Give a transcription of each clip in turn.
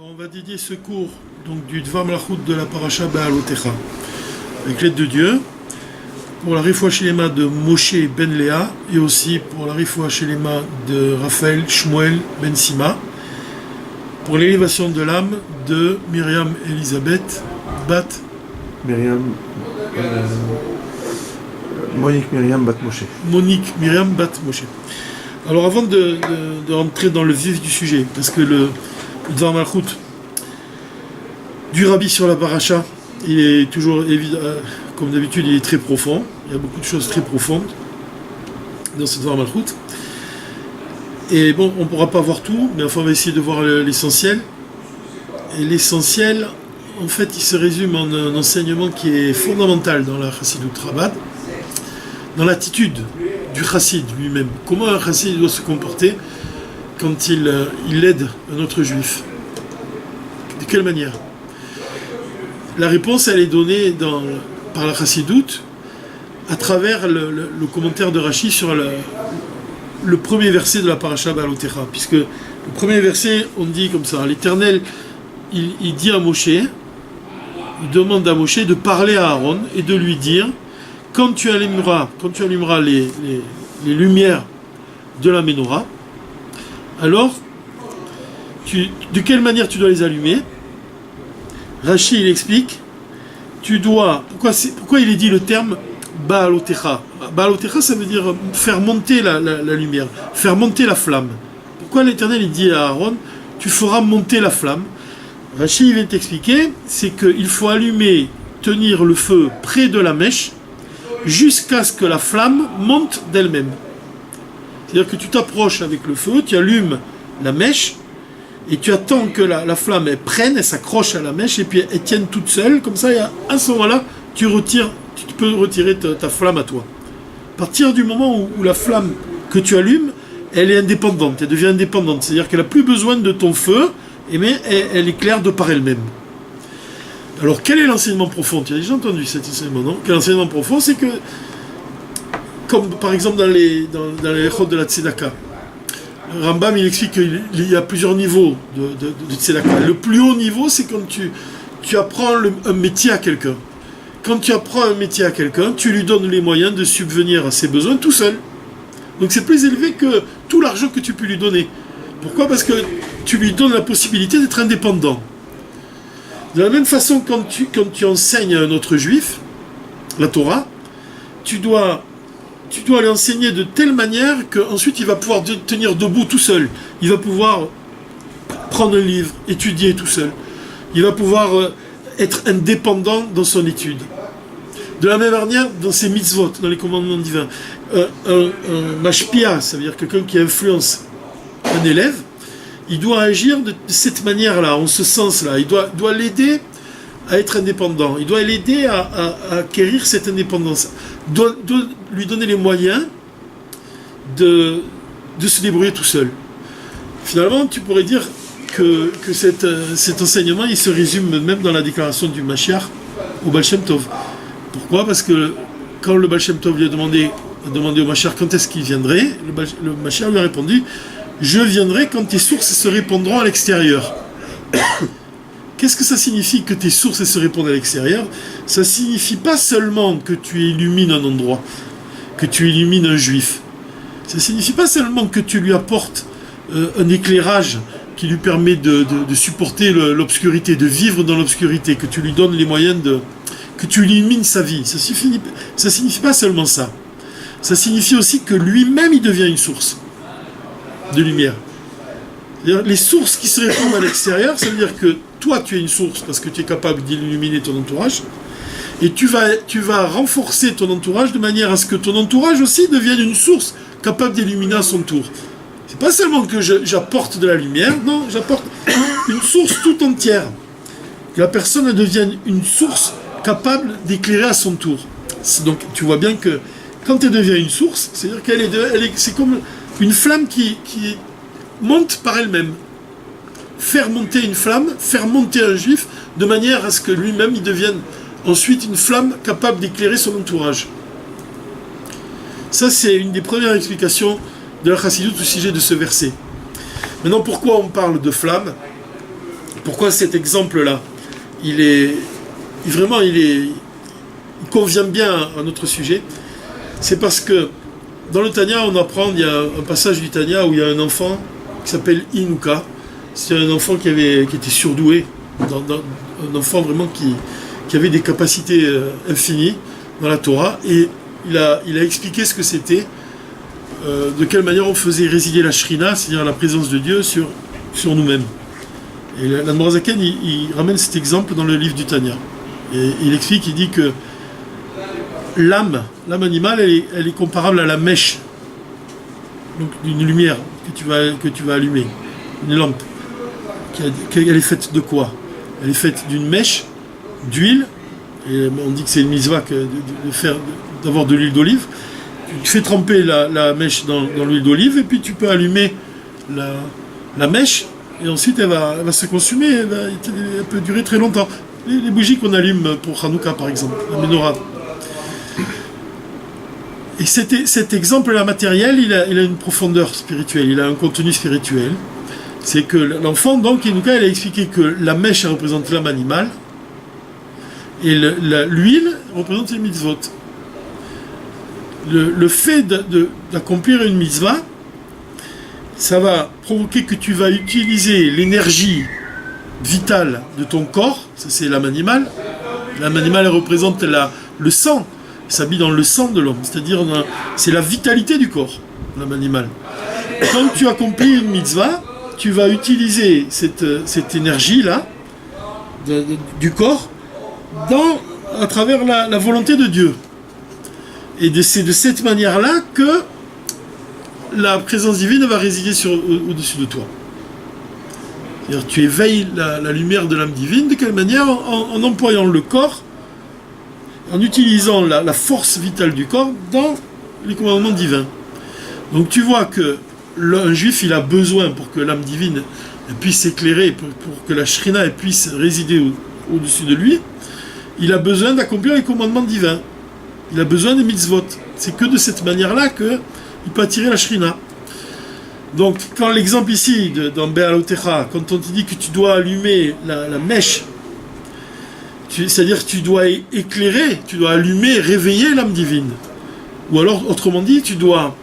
On va dédier ce cours donc, du Dvar Malachut de la Parasha Ba'alotecha avec l'aide de Dieu pour la Refoua Shelema de Moshe Ben Léa et aussi pour la Refoua Shelema de Raphaël Shmuel Ben Sima pour l'élévation de l'âme de Myriam Elisabeth Bat Monique Myriam Bat Moshe. Monique Myriam Bat Moshe. Alors avant de rentrer dans le vif du sujet, parce que le Dvar Malachut du Rabbi sur la Paracha, il est toujours évident, comme d'habitude, il est très profond. Il y a beaucoup de choses très profondes dans ce Dvar Malachut. Et bon, on ne pourra pas voir tout, mais enfin, on va essayer de voir l'essentiel. Et l'essentiel, en fait, il se résume en un enseignement qui est fondamental dans la Chassidut Rabbah, dans l'attitude du chassid lui-même. Comment un chassid doit se comporter quand il aide un autre juif? De quelle manière? La réponse, elle est donnée par la chassidoute à travers le commentaire de Rashi sur le premier verset de la Parasha Ba'alotecha. Puisque le premier verset, on dit comme ça, l'Éternel, il dit à Moshe, il demande à Moshe de parler à Aaron et de lui dire, quand tu allumeras les lumières de la Ménorah, alors, de quelle manière tu dois les allumer? Rashi, il explique, pourquoi il est dit le terme Ba'alotecha? Ba'alotecha, ça veut dire faire monter la lumière, faire monter la flamme. Pourquoi l'Éternel, il dit à Aaron, tu feras monter la flamme? Rashi, il vient t'expliquer, c'est qu'il faut tenir le feu près de la mèche, jusqu'à ce que la flamme monte d'elle-même. C'est-à-dire que tu t'approches avec le feu, tu allumes la mèche, et tu attends que la flamme elle prenne, elle s'accroche à la mèche, et puis elle tienne toute seule, comme ça, et à ce moment-là, tu peux retirer ta flamme à toi. À partir du moment où la flamme que tu allumes, elle est indépendante, elle devient indépendante, c'est-à-dire qu'elle n'a plus besoin de ton feu, mais elle éclaire de par elle-même. Alors, quel est l'enseignement profond? Tu as déjà entendu cet enseignement, non? Quel enseignement profond, c'est que, comme par exemple dans les Echot de la Tzedaka, Rambam il explique qu'il y a plusieurs niveaux de Tzedaka. Le plus haut niveau, c'est quand tu apprends un métier à quelqu'un. Quand tu apprends un métier à quelqu'un, tu lui donnes les moyens de subvenir à ses besoins tout seul. Donc c'est plus élevé que tout l'argent que tu peux lui donner. Pourquoi? Parce que tu lui donnes la possibilité d'être indépendant. De la même façon, quand tu enseignes à un autre juif, la Torah, tu dois lui enseigner de telle manière qu'ensuite il va pouvoir tenir debout tout seul. Il va pouvoir prendre un livre, étudier tout seul. Il va pouvoir être indépendant dans son étude. De la même manière, dans ses mitzvot, dans les commandements divins, un mashpia, ça veut dire quelqu'un qui influence un élève, il doit agir de cette manière-là, en ce sens-là. Il doit l'aider à être indépendant. Il doit l'aider à acquérir cette indépendance. Il doit lui donner les moyens de se débrouiller tout seul. Finalement, tu pourrais dire que cet enseignement, il se résume même dans la déclaration du Mashiach au Baal Shem Tov. Pourquoi? Parce que quand le Baal Shem Tov lui a demandé au Mashiach quand est-ce qu'il viendrait, le Mashiach lui a répondu: je viendrai quand tes sources se répondront à l'extérieur. Qu'est-ce que ça signifie que tes sources se répondent à l'extérieur? Ça signifie pas seulement que tu illumines un endroit, que tu illumines un juif. Ça signifie pas seulement que tu lui apportes un éclairage qui lui permet de supporter l'obscurité, de vivre dans l'obscurité, que tu lui donnes les moyens que tu illumines sa vie. Ça signifie pas seulement ça. Ça signifie aussi que lui-même il devient une source de lumière. C'est-à-dire, les sources qui se répondent à l'extérieur, ça veut dire que toi tu es une source parce que tu es capable d'illuminer ton entourage, et tu vas renforcer ton entourage de manière à ce que ton entourage aussi devienne une source capable d'illuminer à son tour. C'est pas seulement que j'apporte de la lumière, non, j'apporte une source tout entière. Que la personne devienne une source capable d'éclairer à son tour. Donc tu vois bien que quand elle devient une source, c'est-à-dire c'est comme une flamme qui monte par elle-même. Faire monter une flamme, faire monter un juif, de manière à ce que lui-même il devienne ensuite une flamme capable d'éclairer son entourage. Ça, c'est une des premières explications de la Chassidut au sujet de ce verset. Maintenant, pourquoi on parle de flamme? Pourquoi cet exemple-là il convient bien à notre sujet. C'est parce que dans le Tanya, on apprend, il y a un passage du Tanya où il y a un enfant qui s'appelle Inuka. C'est un enfant qui était surdoué, un enfant vraiment qui avait des capacités infinies dans la Torah, et il a expliqué ce que c'était, de quelle manière on faisait résider la Shrina, c'est-à-dire la présence de Dieu sur nous-mêmes. Et l'Admor HaZaken, il ramène cet exemple dans le livre du Tanya. Et il explique, il dit que l'âme animale, elle est comparable à la mèche, donc d'une lumière que tu vas allumer, une lampe. Elle est faite de quoi? Elle est faite d'une mèche, d'huile, et on dit que c'est une mitzvah d'avoir de l'huile d'olive. Tu fais tremper la mèche dans l'huile d'olive, et puis tu peux allumer la mèche, et ensuite elle va se consumer, elle peut durer très longtemps. Les bougies qu'on allume pour Hanouka, par exemple, la menorah. Et cet exemple-là matériel, il a une profondeur spirituelle, il a un contenu spirituel. C'est que l'enfant, donc, Hanouka, il a expliqué que la mèche représente l'âme animale, et l'huile représente les mitzvot. Le fait d'accomplir une mitzvah, ça va provoquer que tu vas utiliser l'énergie vitale de ton corps, ça c'est l'âme animale. L'âme animale, elle représente le sang, elle s'habille dans le sang de l'homme, c'est-à-dire c'est la vitalité du corps, l'âme animale. Quand tu accomplis une mitzvah, tu vas utiliser cette énergie-là du corps à travers la volonté de Dieu. Et c'est de cette manière-là que la présence divine va résider au-dessus de toi. C'est-à-dire tu éveilles la lumière de l'âme divine. De quelle manière? En employant le corps, en utilisant la force vitale du corps dans les commandements divins. Donc tu vois que un juif, il a besoin, pour que l'âme divine puisse s'éclairer, pour que la Shrina puisse résider au-dessus de lui, il a besoin d'accomplir les commandements divins. Il a besoin des mitzvot. C'est que de cette manière-là qu'il peut attirer la Shrina. Donc, quand l'exemple ici, dans Be'alotecha, quand on te dit que tu dois allumer la mèche, c'est-à-dire que tu dois éclairer, tu dois allumer, réveiller l'âme divine. Ou alors, autrement dit, tu dois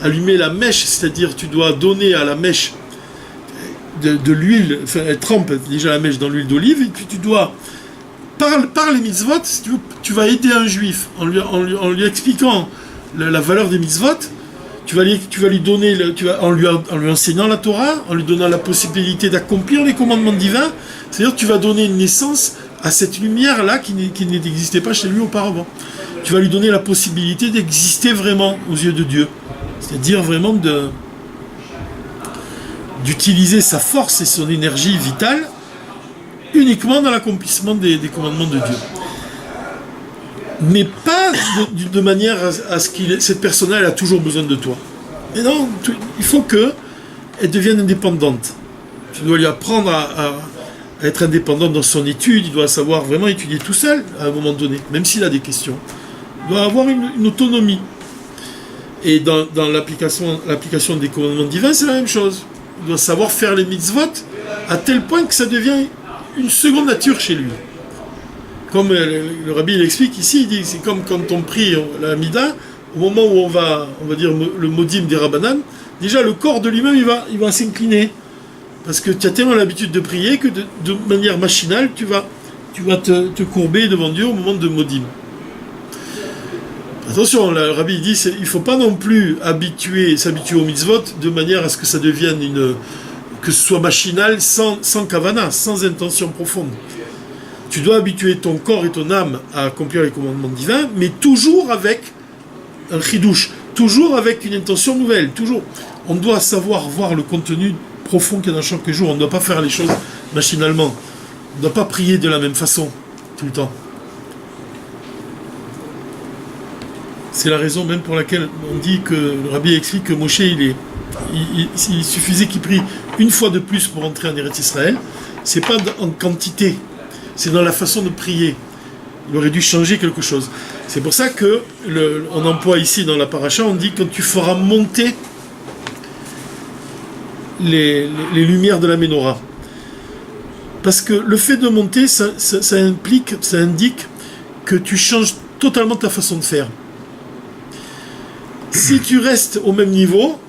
allumer la mèche, c'est-à-dire tu dois donner à la mèche de l'huile, enfin, elle trempe déjà la mèche dans l'huile d'olive, et puis tu dois, par les mitzvot, si tu vas aider un juif en lui expliquant la valeur des mitzvot. Tu vas lui donner, en lui enseignant la Torah, en lui donnant la possibilité d'accomplir les commandements divins, c'est-à-dire que tu vas donner une naissance à cette lumière-là qui n'existait pas chez lui auparavant. Tu vas lui donner la possibilité d'exister vraiment aux yeux de Dieu. C'est-à-dire vraiment d'utiliser sa force et son énergie vitale uniquement dans l'accomplissement des commandements de Dieu. Mais pas de manière à ce que cette personne-là, elle a toujours besoin de toi. Et non, il faut qu'elle devienne indépendante. Tu dois lui apprendre à être indépendante dans son étude, il doit savoir vraiment étudier tout seul à un moment donné, même s'il a des questions. Il doit avoir une autonomie. Et dans l'application des commandements divins, c'est la même chose. Il doit savoir faire les mitzvot à tel point que ça devient une seconde nature chez lui. Comme le rabbi l'explique ici, il dit c'est comme quand on prie la Mida, au moment où on va dire le modim des Rabbanan, déjà le corps de lui-même il va s'incliner. Parce que tu as tellement l'habitude de prier que de manière machinale, tu vas te courber devant Dieu au moment de modim. Attention, le rabbi dit il ne faut pas non plus s'habituer aux mitzvot de manière à ce que ça devienne que ce soit machinal, sans kavana, sans intention profonde. Tu dois habituer ton corps et ton âme à accomplir les commandements divins, mais toujours avec un chidouche, toujours avec une intention nouvelle, toujours. On doit savoir voir le contenu profond qu'il y a dans chaque jour. On ne doit pas faire les choses machinalement. On ne doit pas prier de la même façon tout le temps. C'est la raison même pour laquelle on dit que le rabbi explique que Moshe, il suffisait qu'il prie une fois de plus pour entrer en Eretz Israël. C'est pas en quantité. C'est dans la façon de prier. Il aurait dû changer quelque chose. C'est pour ça que on emploie ici dans la paracha, on dit quand tu feras monter les lumières de la menorah. Parce que le fait de monter, ça indique que tu changes totalement ta façon de faire. Si tu restes au même niveau,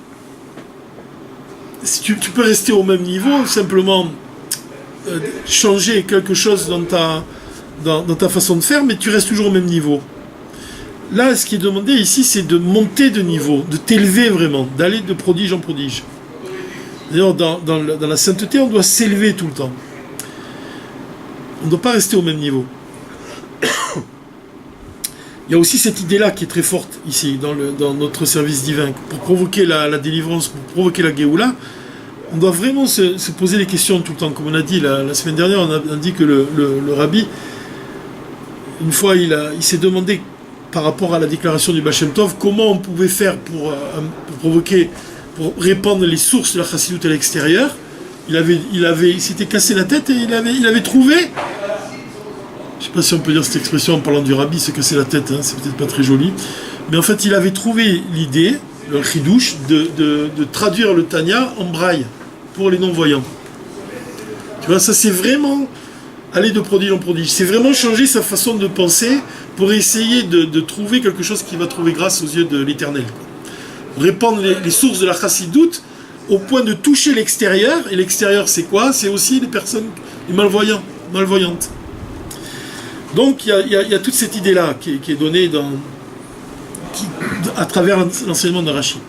si tu peux rester au même niveau, simplement changer quelque chose dans ta façon de faire, mais tu restes toujours au même niveau. Là, ce qui est demandé ici, c'est de monter de niveau, de t'élever vraiment, d'aller de prodige en prodige. D'ailleurs, dans la sainteté, on doit s'élever tout le temps. On ne doit pas rester au même niveau. Il y a aussi cette idée-là qui est très forte ici, dans notre service divin. Pour provoquer la délivrance, pour provoquer la Géoula, on doit vraiment se poser des questions tout le temps. Comme on a dit la semaine dernière, on a dit que le rabbi, une fois, il s'est demandé, par rapport à la déclaration du Baal Shem Tov, comment on pouvait faire pour répandre les sources de la Chassidut à l'extérieur. Il s'était cassé la tête et il avait trouvé... Je ne sais pas si on peut dire cette expression en parlant du rabbi, se casser la tête, hein, c'est peut-être pas très joli. Mais en fait, il avait trouvé l'idée, le chidouche, de traduire le Tanya en braille pour les non-voyants. Tu vois, ça c'est vraiment aller de prodige en prodige. C'est vraiment changer sa façon de penser pour essayer de trouver quelque chose qui va trouver grâce aux yeux de l'Éternel. Répandre les sources de la chassidoute au point de toucher l'extérieur. Et l'extérieur, c'est quoi? C'est aussi les personnes, les malvoyantes. Donc il y a toute cette idée-là qui est donnée à travers l'enseignement de Rashi.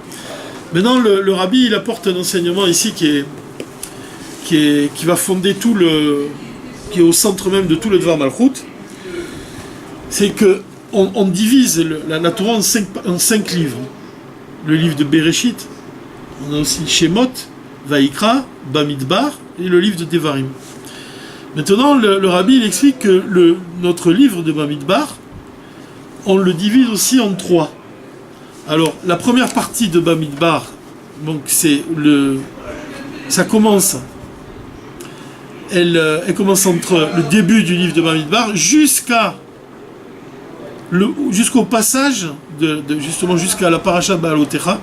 Maintenant, le rabbi, il apporte un enseignement ici qui va fonder qui est au centre même de tout le Dvar Malchut. C'est que on divise la Torah en cinq livres. Le livre de Bereshit, on a aussi Shemot, Vaikra, Bamidbar et le livre de Devarim. Maintenant, le rabbi il explique que notre livre de Bamidbar, on le divise aussi en trois. Alors, la première partie de Bamidbar, donc ça commence, elle commence entre le début du livre de Bamidbar jusqu'au passage justement jusqu'à la paracha Baalotecha,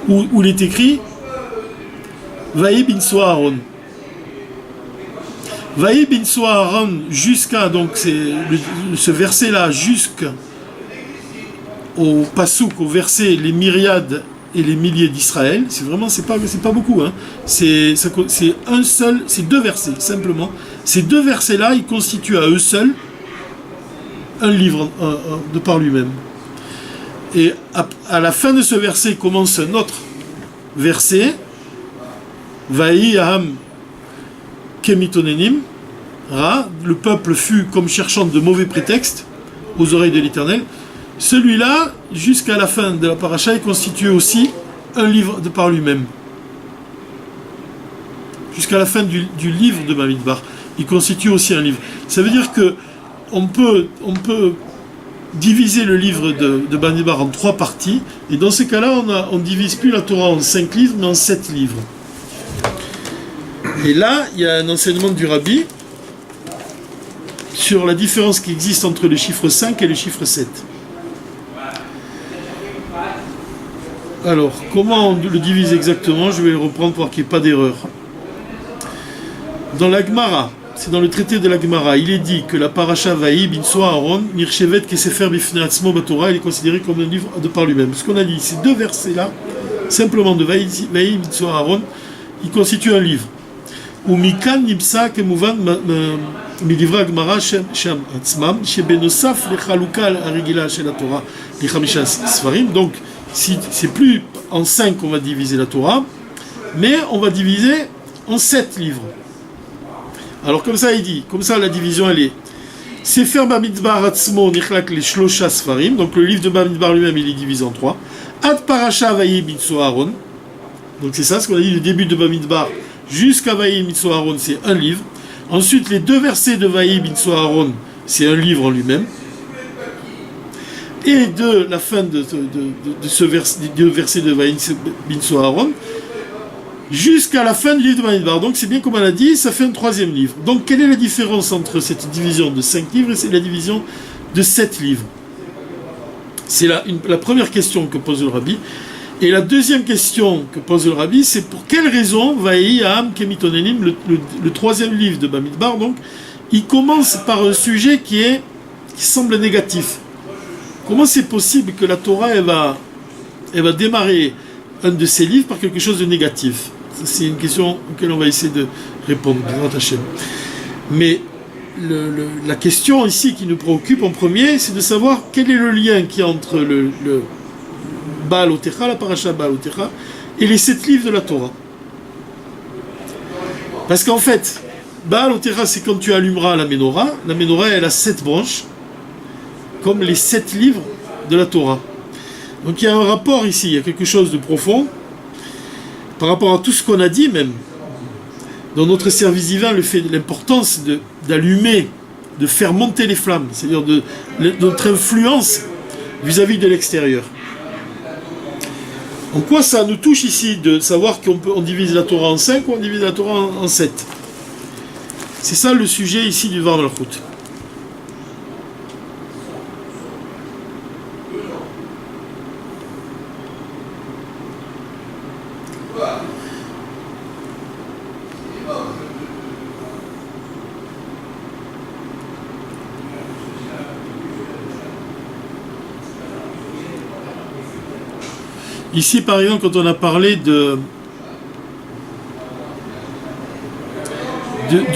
où il est écrit Vaï bin Aaron. Vaï bin Aaron jusqu'à, donc c'est ce verset-là, jusqu'au pasouk, au verset les myriades et les milliers d'Israël. C'est vraiment, c'est pas beaucoup, hein. C'est deux versets, simplement. Ces deux versets-là, ils constituent à eux seuls un livre de par lui-même. Et à la fin de ce verset commence un autre verset, Vaï Aham Kemitonenim, le peuple fut comme cherchant de mauvais prétextes aux oreilles de l'Éternel. Celui-là, jusqu'à la fin de la paracha, il constitue aussi un livre de par lui-même. Jusqu'à la fin du livre de Bamidbar, il constitue aussi un livre. Ça veut dire que on peut diviser le livre de Bamidbar en trois parties, et dans ces cas-là, on ne divise plus la Torah en 5 livres, mais en 7 livres. Et là, il y a un enseignement du Rabbi sur la différence qui existe entre le chiffre 5 et le chiffre 7. Alors, comment on le divise exactement? Je vais le reprendre pour qu'il n'y ait pas d'erreur. Dans la Gemara, c'est dans le traité de la Gemara, il est dit que la paracha Vaï bin Aaron, Nirchevet Kesefer Bifnei Atzmo Batorah, il est considéré comme un livre de par lui-même. Ce qu'on a dit, ces deux versets-là, simplement de Vaï bin Aaron, ils constituent un livre. Ou Mikan Nibsa Kemuvan Midivra Gemara Sham Atzmam, Shebenosaf Lechaluka Arigila Shel Torah, Lechamisha Sfarim. Donc, c'est plus en 5 qu'on va diviser la Torah, mais on va diviser en 7 livres. Alors comme ça il dit, comme ça la division elle est Sefer Bamidbar Atzmo Nichlak le Shlosha Sfarim, donc le livre de Bamidbar lui-même il est divisé en 3. Ad Parasha Vaï bin Aaron, donc c'est ça ce qu'on a dit, le début de Bamidbar jusqu'à Vaï bin Aaron c'est un livre. Ensuite les deux versets de Vaï bin Aaron c'est un livre en lui-même. Et de la fin de ce verset, des deux versets de Vaï bin Aaron jusqu'à la fin du livre de Bamidbar. Donc c'est bien comme on a dit, ça fait un troisième livre. Donc quelle est la différence entre cette division de 5 livres et la division de 7 livres? C'est la première question que pose le rabbi. Et la deuxième question que pose le Rabbi, c'est pour quelle raison Vaï Am Kemitonenim, le troisième livre de Bamidbar, donc, il commence par un sujet qui semble négatif. Comment c'est possible que la Torah elle va démarrer un de ses livres par quelque chose de négatif? C'est une question auquel on va essayer de répondre, mais la question ici qui nous préoccupe en premier, c'est de savoir quel est le lien qu'il y a entre le Baal Otecha, la paracha Baal Otecha, et les 7 livres de la Torah. Parce qu'en fait, Baal Otecha, c'est quand tu allumeras la Menorah. La Menorah, elle a 7 branches, comme les 7 livres de la Torah. Donc il y a un rapport ici, il y a quelque chose de profond, par rapport à tout ce qu'on a dit même. Dans notre service divin, l'importance d'allumer, de faire monter les flammes, c'est-à-dire de notre influence vis-à-vis de l'extérieur. En quoi ça nous touche ici de savoir qu'on divise la Torah en 5 ou on divise la Torah en 7? C'est ça le sujet ici du Dvar Malchut. Ici, par exemple, quand on a parlé du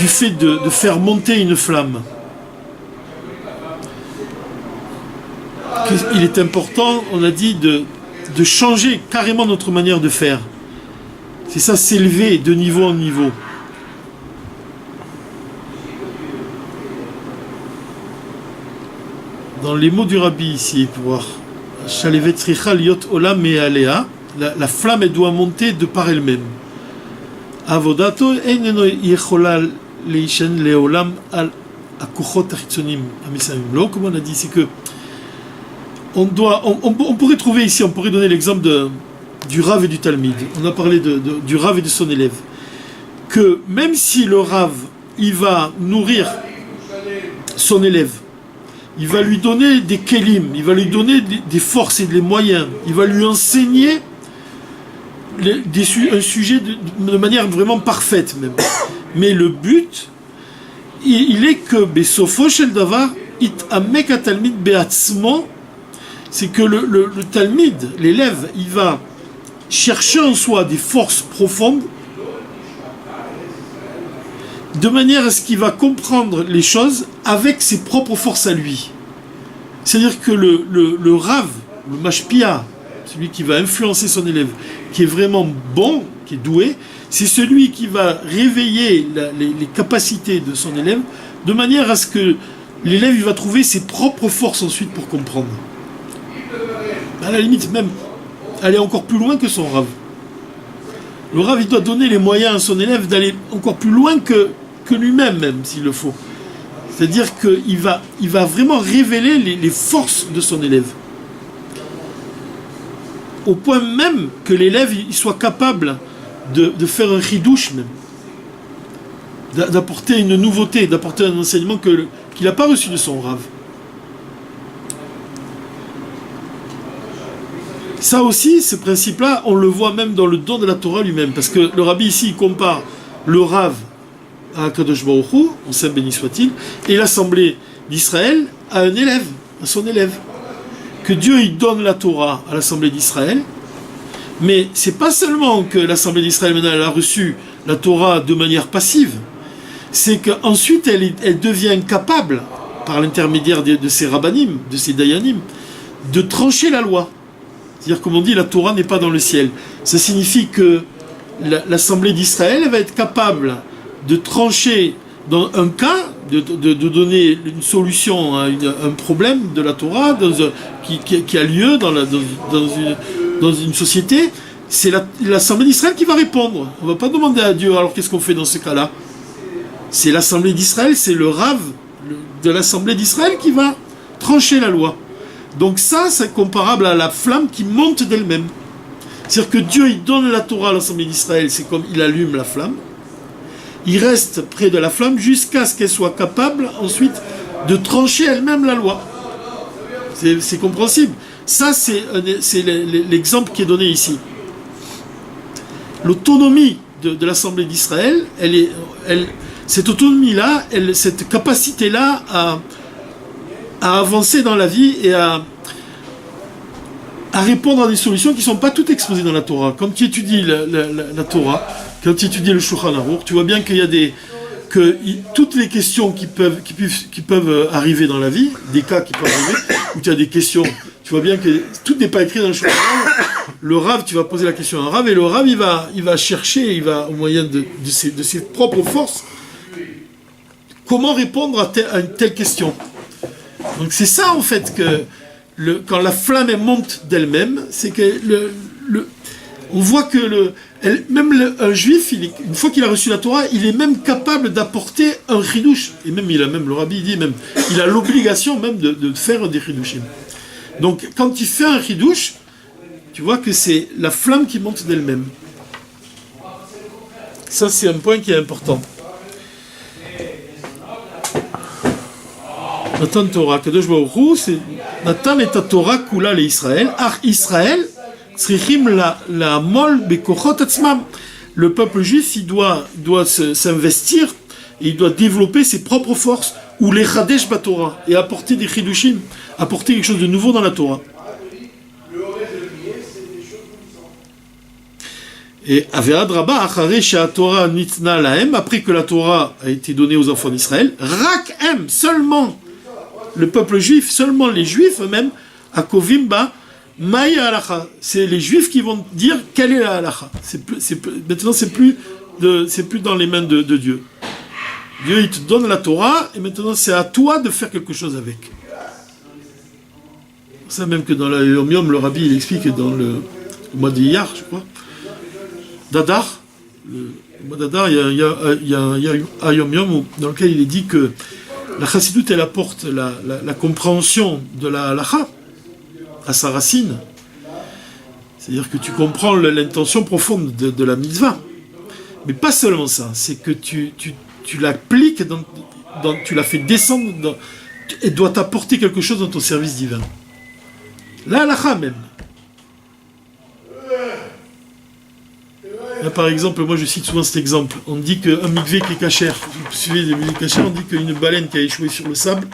fait de faire monter une flamme, il est important, on a dit, de changer carrément notre manière de faire. C'est ça, s'élever de niveau en niveau. Dans les mots du Rabbi ici, pour voir. La flamme elle doit monter de par elle-même. Avodato eineno yechola leishen leolam al akuchot achitzonim amisamim. Là, comme on a dit, c'est que on pourrait trouver ici, on pourrait donner l'exemple du Rav et du Talmid. On a parlé du Rav et de son élève. Que même si le Rav il va nourrir son élève, il va lui donner des kélim, il va lui donner des forces et des moyens, il va lui enseigner un sujet de manière vraiment parfaite même. Mais le but, il est que Besofo shel davar it amek atalmid beatzmo, c'est que le talmid, l'élève, il va chercher en soi des forces profondes de manière à ce qu'il va comprendre les choses avec ses propres forces à lui. C'est-à-dire que le Rav, le Mashpia, celui qui va influencer son élève, qui est vraiment bon, qui est doué, c'est celui qui va réveiller les capacités de son élève de manière à ce que l'élève il va trouver ses propres forces ensuite pour comprendre. À la limite même, aller encore plus loin que son Rav. Le Rav il doit donner les moyens à son élève d'aller encore plus loin que lui-même, même s'il le faut. C'est-à-dire qu'il va vraiment révéler les forces de son élève. Au point même que l'élève il soit capable de faire un chidouche même. D'apporter une nouveauté, d'apporter un enseignement qu'il n'a pas reçu de son Rav. Ça aussi, ce principe-là, on le voit même dans le don de la Torah lui-même. Parce que le Rabbi ici, il compare le Rav à Kadosh Baruch Hu, on sait béni soit-il, et l'assemblée d'Israël à un élève, à son élève. Que Dieu il donne la Torah à l'assemblée d'Israël, mais c'est pas seulement que l'assemblée d'Israël maintenant elle a reçu la Torah de manière passive, c'est qu'ensuite elle devient capable, par l'intermédiaire de ses rabbanim, de ses dayanim, de trancher la loi. C'est-à-dire, comme on dit, la Torah n'est pas dans le ciel. Ça signifie que l'assemblée d'Israël va être capable de trancher dans un cas, de donner une solution à un problème de la Torah qui a lieu dans une société. C'est l'assemblée d'Israël qui va répondre. On ne va pas demander à Dieu, alors qu'est-ce qu'on fait dans ce cas-là? C'est l'assemblée d'Israël, c'est le Rav de l'assemblée d'Israël qui va trancher la loi. Donc ça, c'est comparable à la flamme qui monte d'elle-même. C'est-à-dire que Dieu, il donne la Torah à l'assemblée d'Israël, c'est comme il allume la flamme. Il reste près de la flamme jusqu'à ce qu'elle soit capable ensuite de trancher elle-même la loi. C'est compréhensible. Ça, c'est l'exemple qui est donné ici. L'autonomie de l'Assemblée d'Israël, cette autonomie-là, cette capacité-là à avancer dans la vie et à répondre à des solutions qui ne sont pas toutes exposées dans la Torah. Quand tu étudies la Torah, quand tu étudies le Shulchan Aruch, tu vois bien qu'il y a toutes les questions qui peuvent arriver dans la vie, des cas qui peuvent arriver, où tu as des questions, tu vois bien que tout n'est pas écrit dans le Shulchan Aruch. Le Rav, tu vas poser la question à un Rav, et le Rav, il va chercher, au moyen de ses propres forces, comment répondre à une telle question. Donc c'est ça, en fait, quand la flamme elle monte d'elle-même, c'est que on voit que un juif, une fois qu'il a reçu la Torah, il est même capable d'apporter un chidouche. Et même, le Rabbi dit même, il a l'obligation même de faire des chidouchim. Donc, quand il fait un chidouche, tu vois que c'est la flamme qui monte d'elle-même. Ça, c'est un point qui est important. Natan Torah, Kadosh Baruch Hu, c'est Natan et Torah kula le Israël. Ach Israël, tzrichim la mol bekochot atzmam. Le peuple juif, il doit s'investir et il doit développer ses propres forces ou les chadesh batorah et apporter des chidushim, apporter quelque chose de nouveau dans la Torah. Et Avead Rabba, Achare Torah nitna lahem, après que la Torah a été donnée aux enfants d'Israël, Rak em, seulement le peuple juif, seulement les juifs eux-mêmes, à Kovimba, Maya halacha. C'est les juifs qui vont dire quelle est la halacha. Maintenant, c'est plus dans les mains de Dieu. Dieu, il te donne la Torah, et maintenant, c'est à toi de faire quelque chose avec. C'est ça même que dans le Yom Yom, le Rabbi, il explique dans le mois d'Iyar, je crois, Dadar, le mois d'Adar, il y a un Yom Yom dans lequel il est dit que la chassidoute, elle apporte la compréhension de la halacha à sa racine. C'est-à-dire que tu comprends l'intention profonde de la mitzvah. Mais pas seulement ça, c'est que tu l'appliques, tu la fais descendre et doit t'apporter quelque chose dans ton service divin. La halacha même. Là, par exemple, moi je cite souvent cet exemple. On dit qu'un mikvé qui est cachère, vous suivez les mikvés cachères, on dit qu'une baleine qui a échoué sur le sable,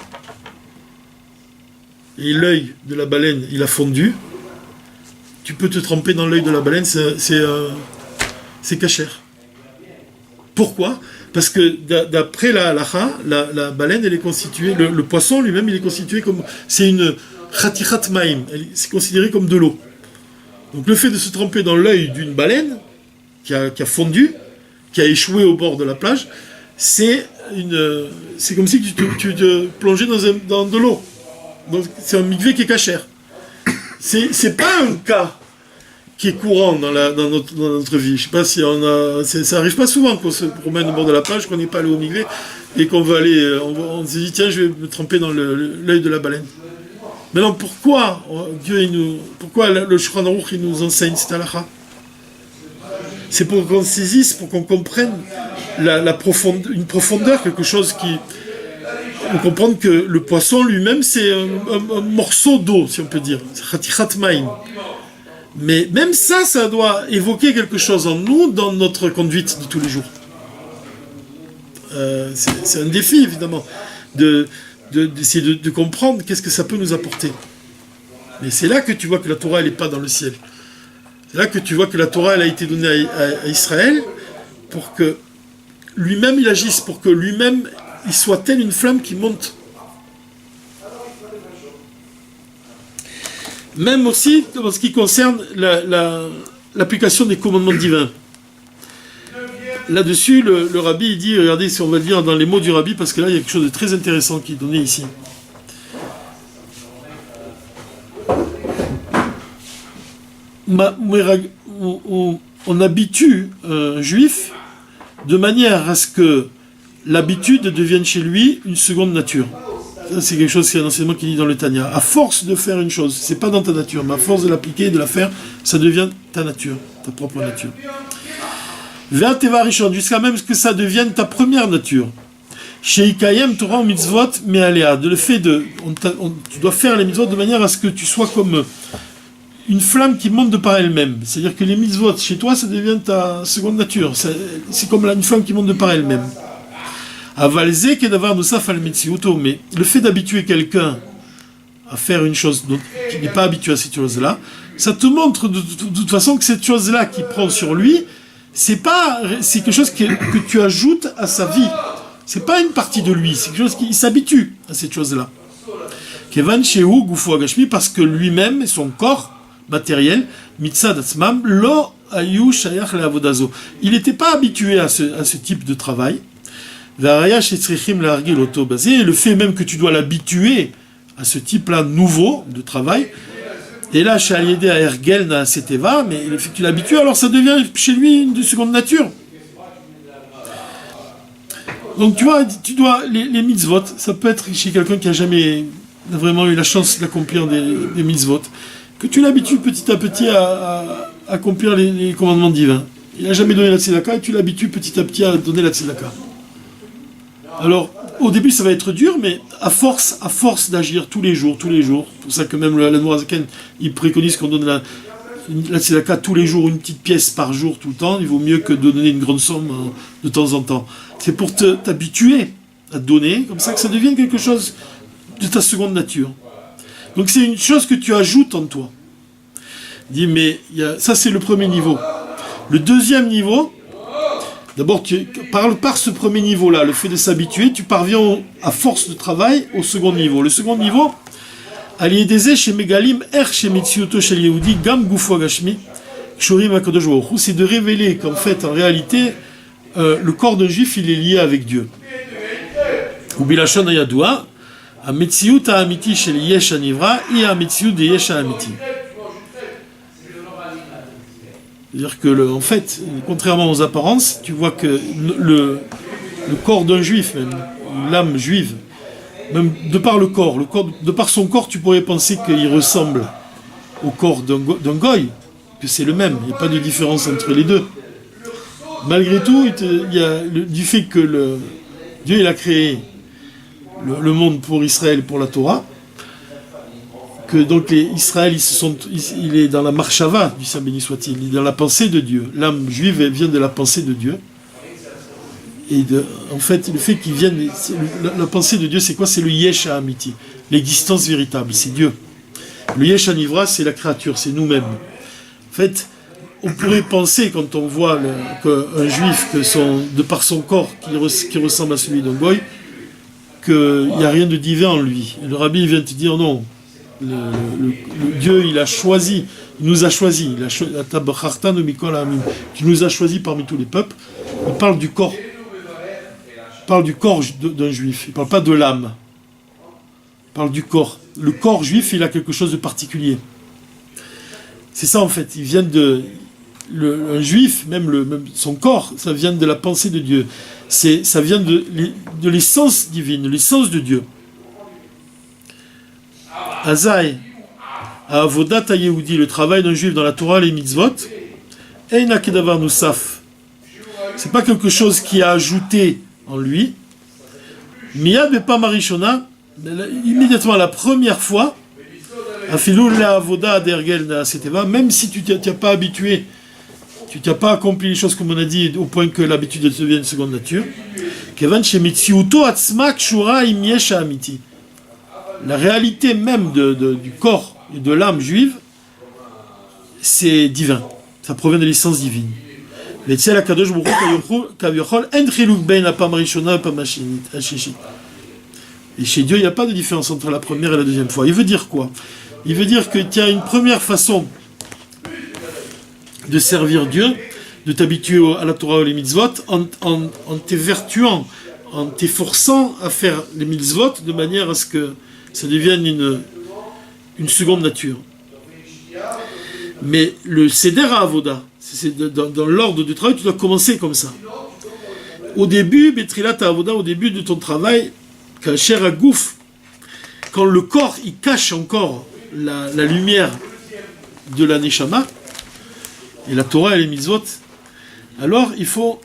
et l'œil de la baleine, il a fondu, tu peux te tremper dans l'œil de la baleine, c'est cachère. Pourquoi ? Parce que d'après la halacha, la baleine, elle est constituée, le poisson lui-même, il est constitué comme... C'est une chatichat maïm, c'est considéré comme de l'eau. Donc le fait de se tremper dans l'œil d'une baleine, qui a fondu, qui a échoué au bord de la plage, c'est comme si tu te plongeais dans de l'eau. Donc c'est un mikvé qui est cachère. C'est pas un cas qui est courant dans notre vie. Je sais pas si ça arrive pas souvent qu'on se promène au bord de la plage, qu'on n'est pas allé au mikvé et qu'on veut aller, on se dit tiens, je vais me tremper dans l'œil de la baleine. Maintenant, pourquoi le Shulchan Aruch il nous enseigne cette halakha? C'est pour qu'on saisisse, pour qu'on comprenne une profondeur, quelque chose qui... On comprend que le poisson lui-même, c'est un morceau d'eau, si on peut dire. C'est chatichat maïm. Mais même ça doit évoquer quelque chose en nous, dans notre conduite de tous les jours. C'est un défi, évidemment, d'essayer de comprendre qu'est-ce que ça peut nous apporter. Mais c'est là que tu vois que la Torah, elle n'est pas dans le ciel. C'est là que tu vois que la Torah, elle a été donnée à Israël pour que lui-même, il agisse, pour que lui-même, il soit tel une flamme qui monte. Même aussi, en ce qui concerne l'application des commandements divins. Là-dessus, le Rabbi, il dit, regardez, si on va le dire dans les mots du Rabbi, parce que là, il y a quelque chose de très intéressant qui est donné ici. On habitue un juif de manière à ce que l'habitude devienne chez lui une seconde nature. Ça, c'est quelque chose, c'est un enseignement qui dit dans le Tanya. À force de faire une chose, c'est pas dans ta nature, mais à force de l'appliquer et de la faire, ça devient ta nature, ta propre nature. Vers Teva Rishon, jusqu'à même que ça devienne ta première nature. Sheikayem Torah mitzvot me'alea, de le fait tu dois faire les mitzvot de manière à ce que tu sois comme une flamme qui monte de par elle-même. C'est-à-dire que les mitzvot chez toi, ça devient ta seconde nature. C'est comme une flamme qui monte de par elle-même. Avalze kedavar nosaf al metziuto, mais le fait d'habituer quelqu'un à faire une chose qui n'est pas habitué à cette chose-là, ça te montre de toute façon que cette chose-là qui prend sur lui, c'est quelque chose que tu ajoutes à sa vie. C'est pas une partie de lui, c'est quelque chose qui s'habitue à cette chose-là. Kevan shehu gufu agashmi, parce que lui-même et son corps matériel, mitzad atzmam lo ayu shayach le'avodazo. Il n'était pas habitué à ce type de travail. V'araya shetzrichim la'argil oto basé, et le fait même que tu dois l'habituer à ce type-là nouveau de travail. Et là, chez Aliédé à Ergel na Seteva, mais il fait que tu l'habitues, alors ça devient chez lui une seconde nature. Donc tu vois, les mitzvot, ça peut être chez quelqu'un qui a jamais vraiment eu la chance d'accomplir des mitzvot, que tu l'habitues petit à petit à accomplir les commandements divins. Il n'a jamais donné la tzedaka et tu l'habitues petit à petit à donner la tzedaka. Alors, au début, ça va être dur, mais à force d'agir tous les jours, c'est pour ça que même la Nourazaken, il préconise qu'on donne la tzedaka tous les jours, une petite pièce par jour, tout le temps. Il vaut mieux que de donner une grande somme de temps en temps. C'est pour t'habituer à donner, comme ça que ça devienne quelque chose de ta seconde nature. Donc c'est une chose que tu ajoutes en toi. Dis, mais ça c'est le premier niveau. Le deuxième niveau, d'abord, par ce premier niveau-là, le fait de s'habituer, tu parviens à force de travail au second niveau. Le second niveau, c'est de révéler qu'en fait, en réalité, le corps d'un juif, il est lié avec Dieu. C'est-à-dire que, en fait, contrairement aux apparences, tu vois que le corps d'un juif, même, l'âme juive, même de par le corps, de par son corps, tu pourrais penser qu'il ressemble au corps d'un goy, que c'est le même, il n'y a pas de différence entre les deux. Malgré tout, il y a du fait que Dieu il a créé le monde pour Israël, pour la Torah, que donc Israël, il est dans la marshava du Saint béni soit-il, il est dans la pensée de Dieu. L'âme juive, elle vient de la pensée de Dieu. Et en fait, le fait qu'il vienne, la pensée de Dieu, c'est quoi? C'est le Yesh Ha'amiti, l'existence véritable, c'est Dieu. Le Yesh Hanivra, c'est la créature, c'est nous-mêmes. En fait, on pourrait penser, quand on voit qu'un juif, de par son corps, qui ressemble à celui d'un goy, qu'il n'y a rien de divin en lui. Et le rabbi vient te dire non. Le Dieu, il nous a choisi, qui nous a choisi parmi tous les peuples. Il parle du corps. Il parle du corps d'un juif. Il ne parle pas de l'âme. Il parle du corps. Le corps juif, il a quelque chose de particulier. C'est ça en fait. Il vient un juif, même son corps, ça vient de la pensée de Dieu. Ça vient de l'essence divine, l'essence de Dieu. Azaï, Avodat Yehudi, le travail d'un juif dans la Torah, les mitzvot, Eina Kedavar Nusaf. C'est pas quelque chose qui a ajouté en lui. Miyad Bepa Marishona, immédiatement la première fois, Afilul la Avoda Dergel na Seteva, même si tu t'y as pas habitué, tu n'as pas accompli les choses comme on a dit, au point que l'habitude devient une seconde nature. Kevan Shemitziuto Atzmak Shura Im Yesh Ha'amiti. La réalité même du corps et de l'âme juive, c'est divin. Ça provient de l'essence divine. Et chez Dieu, il n'y a pas de différence entre la première et la deuxième fois. Il veut dire quoi? Il veut dire que tu as une première façon de servir Dieu, de t'habituer à la Torah ou les mitzvot, en t'évertuant, en t'efforçant à faire les mitzvot de manière à ce que ça devienne une seconde nature. Mais le Seder HaAvoda, c'est dans l'ordre du travail, tu dois commencer comme ça. Au début, Betrilat HaAvoda, au début de ton travail, Kacher HaGouf, quand le corps, il cache encore la lumière de la Neshama, et la Torah et les mitzvot, alors il faut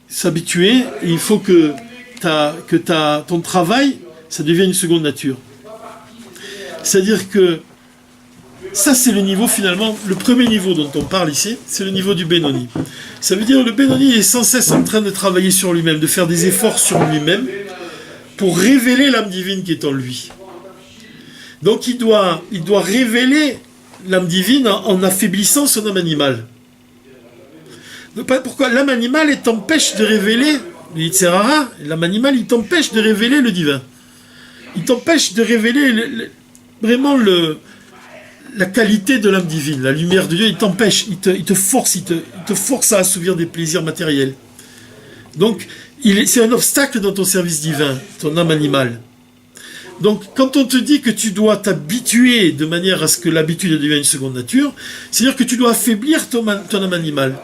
s'habituer, et il faut que ton travail, ça devient une seconde nature. C'est-à-dire que ça, c'est le niveau finalement, le premier niveau dont on parle ici, c'est le niveau du Benoni. Ça veut dire que le Benoni est sans cesse en train de travailler sur lui-même, de faire des efforts sur lui-même pour révéler l'âme divine qui est en lui. Donc il doit révéler l'âme divine en affaiblissant son âme animale. Pourquoi? L'âme animale, elle t'empêche de révéler, l'âme animale, il t'empêche de révéler le divin. Il t'empêche de révéler vraiment la qualité de l'âme divine, la lumière de Dieu. Il t'empêche, il te force à assouvir des plaisirs matériels. Donc, c'est un obstacle dans ton service divin, ton âme animale. Donc, quand on te dit que tu dois t'habituer de manière à ce que l'habitude devienne une seconde nature, c'est-à-dire que tu dois affaiblir ton âme animale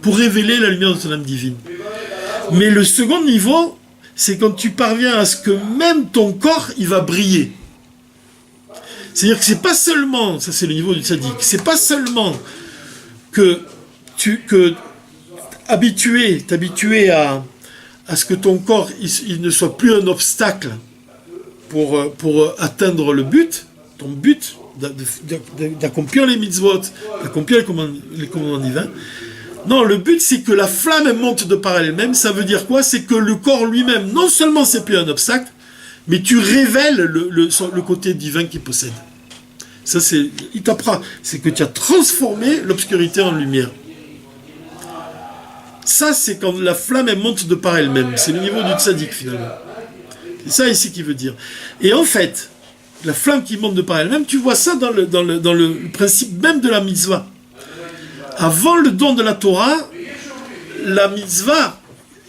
pour révéler la lumière de ton âme divine. Mais le second niveau, c'est quand tu parviens à ce que même ton corps, il va briller. C'est-à-dire que c'est pas seulement, ça c'est le niveau du tzaddik, c'est pas seulement que t'habituer à ce que ton corps il ne soit plus un obstacle pour atteindre le but, ton but d'accomplir les mitzvot, d'accomplir les commandements divins. Non, le but c'est que la flamme elle monte de par elle-même. Ça veut dire quoi? C'est que le corps lui-même, non seulement c'est plus un obstacle, mais tu révèles le côté divin qu'il possède. Ça il t'apprend, c'est que tu as transformé l'obscurité en lumière. Ça c'est quand la flamme elle monte de par elle-même. C'est le niveau du tzaddik finalement. C'est ça ici qui veut dire. Et en fait, la flamme qui monte de par elle-même, tu vois ça dans le principe même de la mitzvah. Avant le don de la Torah, la mitzvah,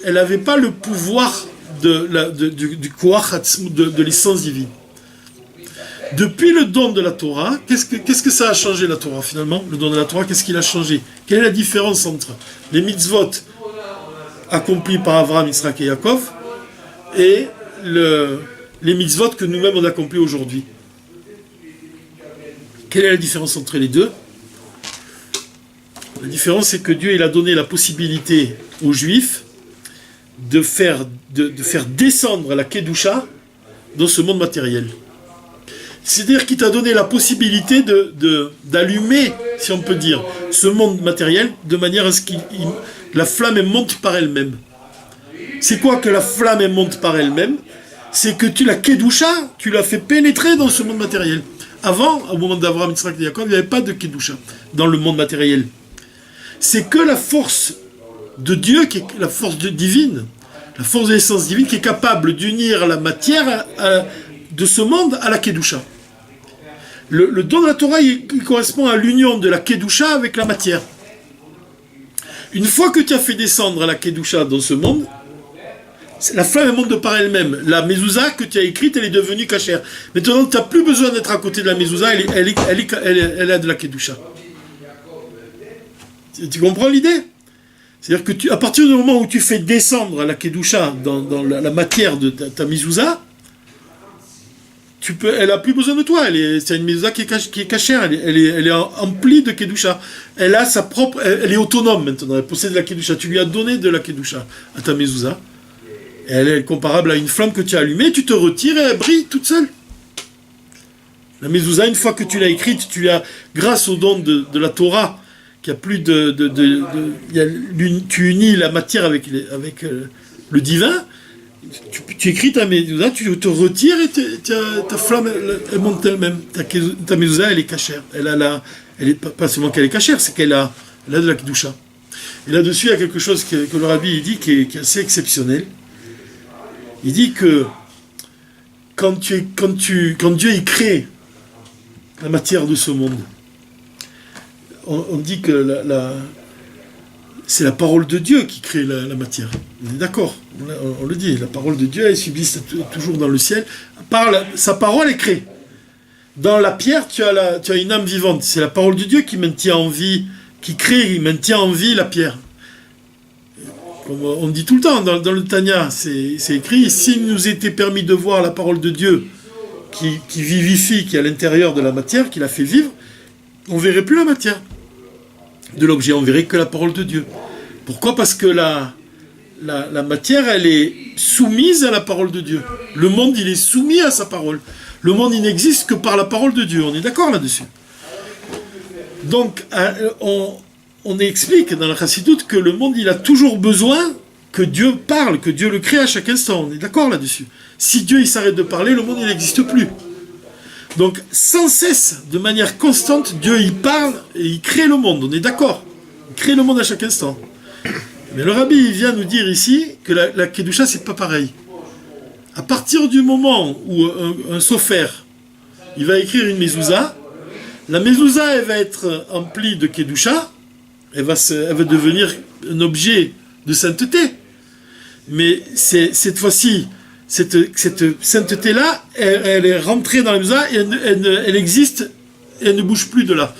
elle n'avait pas le pouvoir du koach de l'essence divine. Depuis le don de la Torah, qu'est-ce que ça a changé la Torah finalement? Le don de la Torah, qu'est-ce qu'il a changé? Quelle est la différence entre les mitzvot accomplis par Abraham, Yitzhak et Yaakov et les mitzvot que nous-mêmes on accomplit aujourd'hui? Quelle est la différence entre les deux? La différence, c'est que Dieu il a donné la possibilité aux Juifs de faire descendre la Kedusha dans ce monde matériel. C'est-à-dire qu'il t'a donné la possibilité d'allumer, si on peut dire, ce monde matériel de manière à ce que la flamme monte par elle-même. C'est quoi que la flamme monte par elle-même? C'est que la Kedusha, tu l'as fait pénétrer dans ce monde matériel. Avant, au moment d'Abraham, Yitzhak et Yaakov, il n'y avait pas de Kedusha dans le monde matériel. C'est que la force de Dieu, qui est la force divine, la force de l'essence divine, qui est capable d'unir la matière de ce monde à la Kedusha. Le don de la Torah, il correspond à l'union de la Kedusha avec la matière. Une fois que tu as fait descendre la Kedusha dans ce monde, la flamme monte de par elle-même. La mezouza que tu as écrite, elle est devenue cachère. Maintenant, tu n'as plus besoin d'être à côté de la mezouza, elle a de la Kedusha. Tu comprends l'idée? C'est-à-dire que à partir du moment où tu fais descendre la Kedusha dans la matière de ta mezouza, elle n'a plus besoin de toi. C'est une mezouza qui est cachère, elle est emplie de Kedusha. Elle a sa propre, elle est autonome maintenant, elle possède la Kedusha. Tu lui as donné de la Kedusha à ta mezouza. Elle est comparable à une flamme que tu as allumée, tu te retires et elle brille toute seule. La mezouza, une fois que tu l'as écrite, grâce au don de la Torah, qu'il n'y a plus tu unis la matière avec le divin, tu écris ta mezouza, tu te retires et ta flamme elle monte elle-même. Ta mezouza elle est cachère. Elle est pas seulement qu'elle est cachère, c'est qu'elle a de la kedusha. Et là-dessus il y a quelque chose que le rabbi il dit qui est assez exceptionnel. Il dit que quand Dieu il crée la matière de ce monde, on dit que c'est la parole de Dieu qui crée la matière. On est d'accord, on le dit, la parole de Dieu, elle subsiste toujours dans le ciel. Sa parole est créée. Dans la pierre, tu as une âme vivante. C'est la parole de Dieu qui maintient en vie, qui maintient en vie la pierre. Comme on dit tout le temps, dans le Tanya, c'est écrit, s'il nous était permis de voir la parole de Dieu qui vivifie, qui est à l'intérieur de la matière, qui la fait vivre, on ne verrait plus la matière de l'objet, on verrait que la parole de Dieu. Pourquoi? Parce que la matière, elle est soumise à la parole de Dieu. Le monde, il est soumis à sa parole. Le monde, il n'existe que par la parole de Dieu. On est d'accord là-dessus. Donc, on explique dans la Chassidoute que le monde, il a toujours besoin que Dieu parle, que Dieu le crée à chaque instant. On est d'accord là-dessus. Si Dieu, il s'arrête de parler, le monde, il n'existe plus. Donc, sans cesse, de manière constante, Dieu, il parle et il crée le monde. On est d'accord. Il crée le monde à chaque instant. Mais le Rabbi, il vient nous dire ici que la Kedusha, c'est pas pareil. À partir du moment où un sofer, il va écrire une mezouza, la mezouza, elle va être emplie de Kedusha, elle va devenir un objet de sainteté. Mais cette fois-ci, cette sainteté-là, elle est rentrée dans la mezouza et elle existe et elle ne bouge plus de là.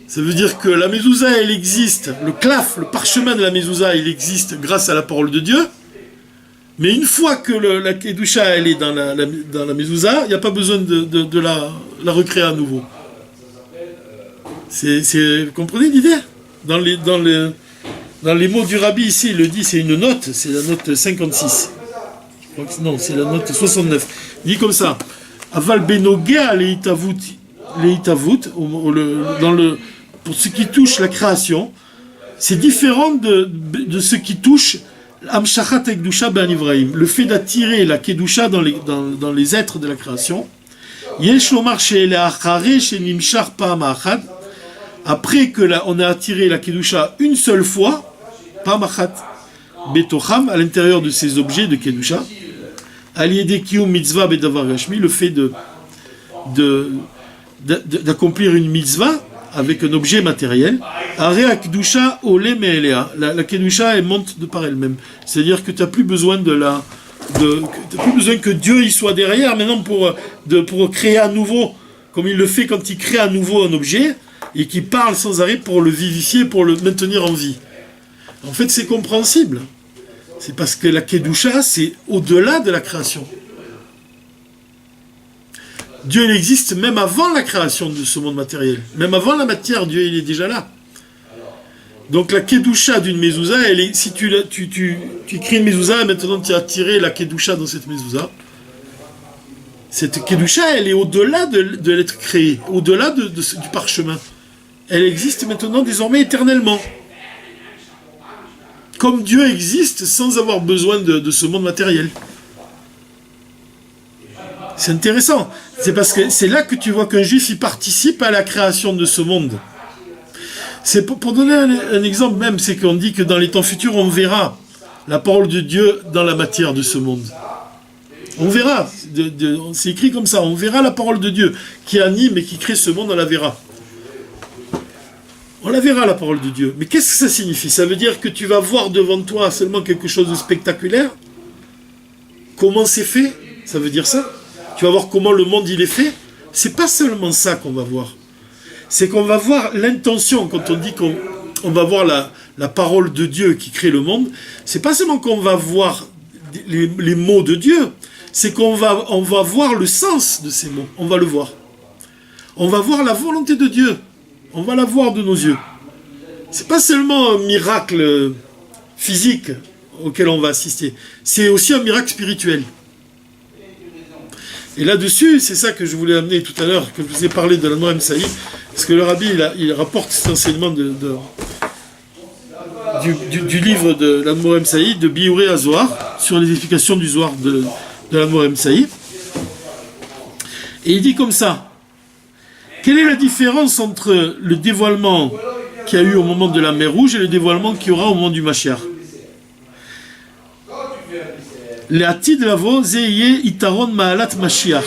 Ça veut dire que la mezouza, elle existe, le klaf, le parchemin de la mezouza, il existe grâce à la parole de Dieu. Mais une fois que la kedusha, elle est dans la mezouza, il n'y a pas besoin de la recréer à nouveau. Vous comprenez l'idée? Dans les mots du Rabbi ici, il le dit, c'est une note, c'est la note 56. Non, c'est la note 69. Il dit comme ça, Aval benogea leitavut, pour ce qui touche la création, c'est différent de ce qui touche Amshachat Kedusha Ben Ivrahim, le fait d'attirer la Kedusha dans les êtres de la création. Yesh lomar she'eleachare she'nimshach pa'am achad, après que on a attiré la Kedusha une seule fois, pa'am achat, betocham, à l'intérieur de ces objets de Kedusha, aliyede kiyum mitzvah bedavar gashmi, le fait d'accomplir une mitzvah avec un objet matériel. Area Kedusha ole me'elea. La Kedusha, elle monte de par elle-même. C'est-à-dire que tu n'as plus besoin plus besoin que Dieu y soit derrière maintenant pour créer à nouveau, comme il le fait quand il crée à nouveau un objet et qu'il parle sans arrêt pour le vivifier, pour le maintenir en vie. En fait, c'est compréhensible. C'est parce que la Kedusha, c'est au-delà de la création. Dieu, il existe même avant la création de ce monde matériel. Même avant la matière, Dieu, il est déjà là. Donc la Kedusha d'une mezouza, si tu crées une mezouza, maintenant tu as tiré la Kedusha dans cette mezouza. Cette Kedusha, elle est au-delà de l'être créée, au-delà du parchemin. Elle existe maintenant désormais éternellement. Comme Dieu existe sans avoir besoin de ce monde matériel. C'est intéressant. C'est parce que c'est là que tu vois qu'un juif il participe à la création de ce monde. C'est pour donner un exemple même, c'est qu'on dit que dans les temps futurs, on verra la parole de Dieu dans la matière de ce monde. On verra, c'est écrit comme ça, on verra la parole de Dieu qui anime et qui crée ce monde, on la verra. On la verra la parole de Dieu. Mais qu'est-ce que ça signifie? Ça veut dire que tu vas voir devant toi seulement quelque chose de spectaculaire? Comment c'est fait? Ça veut dire ça? Tu vas voir comment le monde il est fait? C'est pas seulement ça qu'on va voir. C'est qu'on va voir l'intention, quand on dit qu'on va voir la parole de Dieu qui crée le monde, c'est pas seulement qu'on va voir les mots de Dieu, c'est qu'on va voir le sens de ces mots, on va le voir. On va voir la volonté de Dieu, on va la voir de nos yeux. C'est pas seulement un miracle physique auquel on va assister, c'est aussi un miracle spirituel. Et là-dessus, c'est ça que je voulais amener tout à l'heure, que je vous ai parlé de la Noam Saïd, parce que le Rabbi, il rapporte cet enseignement du livre de l'Admor Saïd, de Biuré à Zohar, sur les explications du Zohar de l'Admor Saïd. Et il dit comme ça, quelle est la différence entre le dévoilement qu'il y a eu au moment de la mer Rouge et le dévoilement qu'il y aura au moment du Mashiach? לעתיד לבוא זה יהיה יתרון מעלת משיח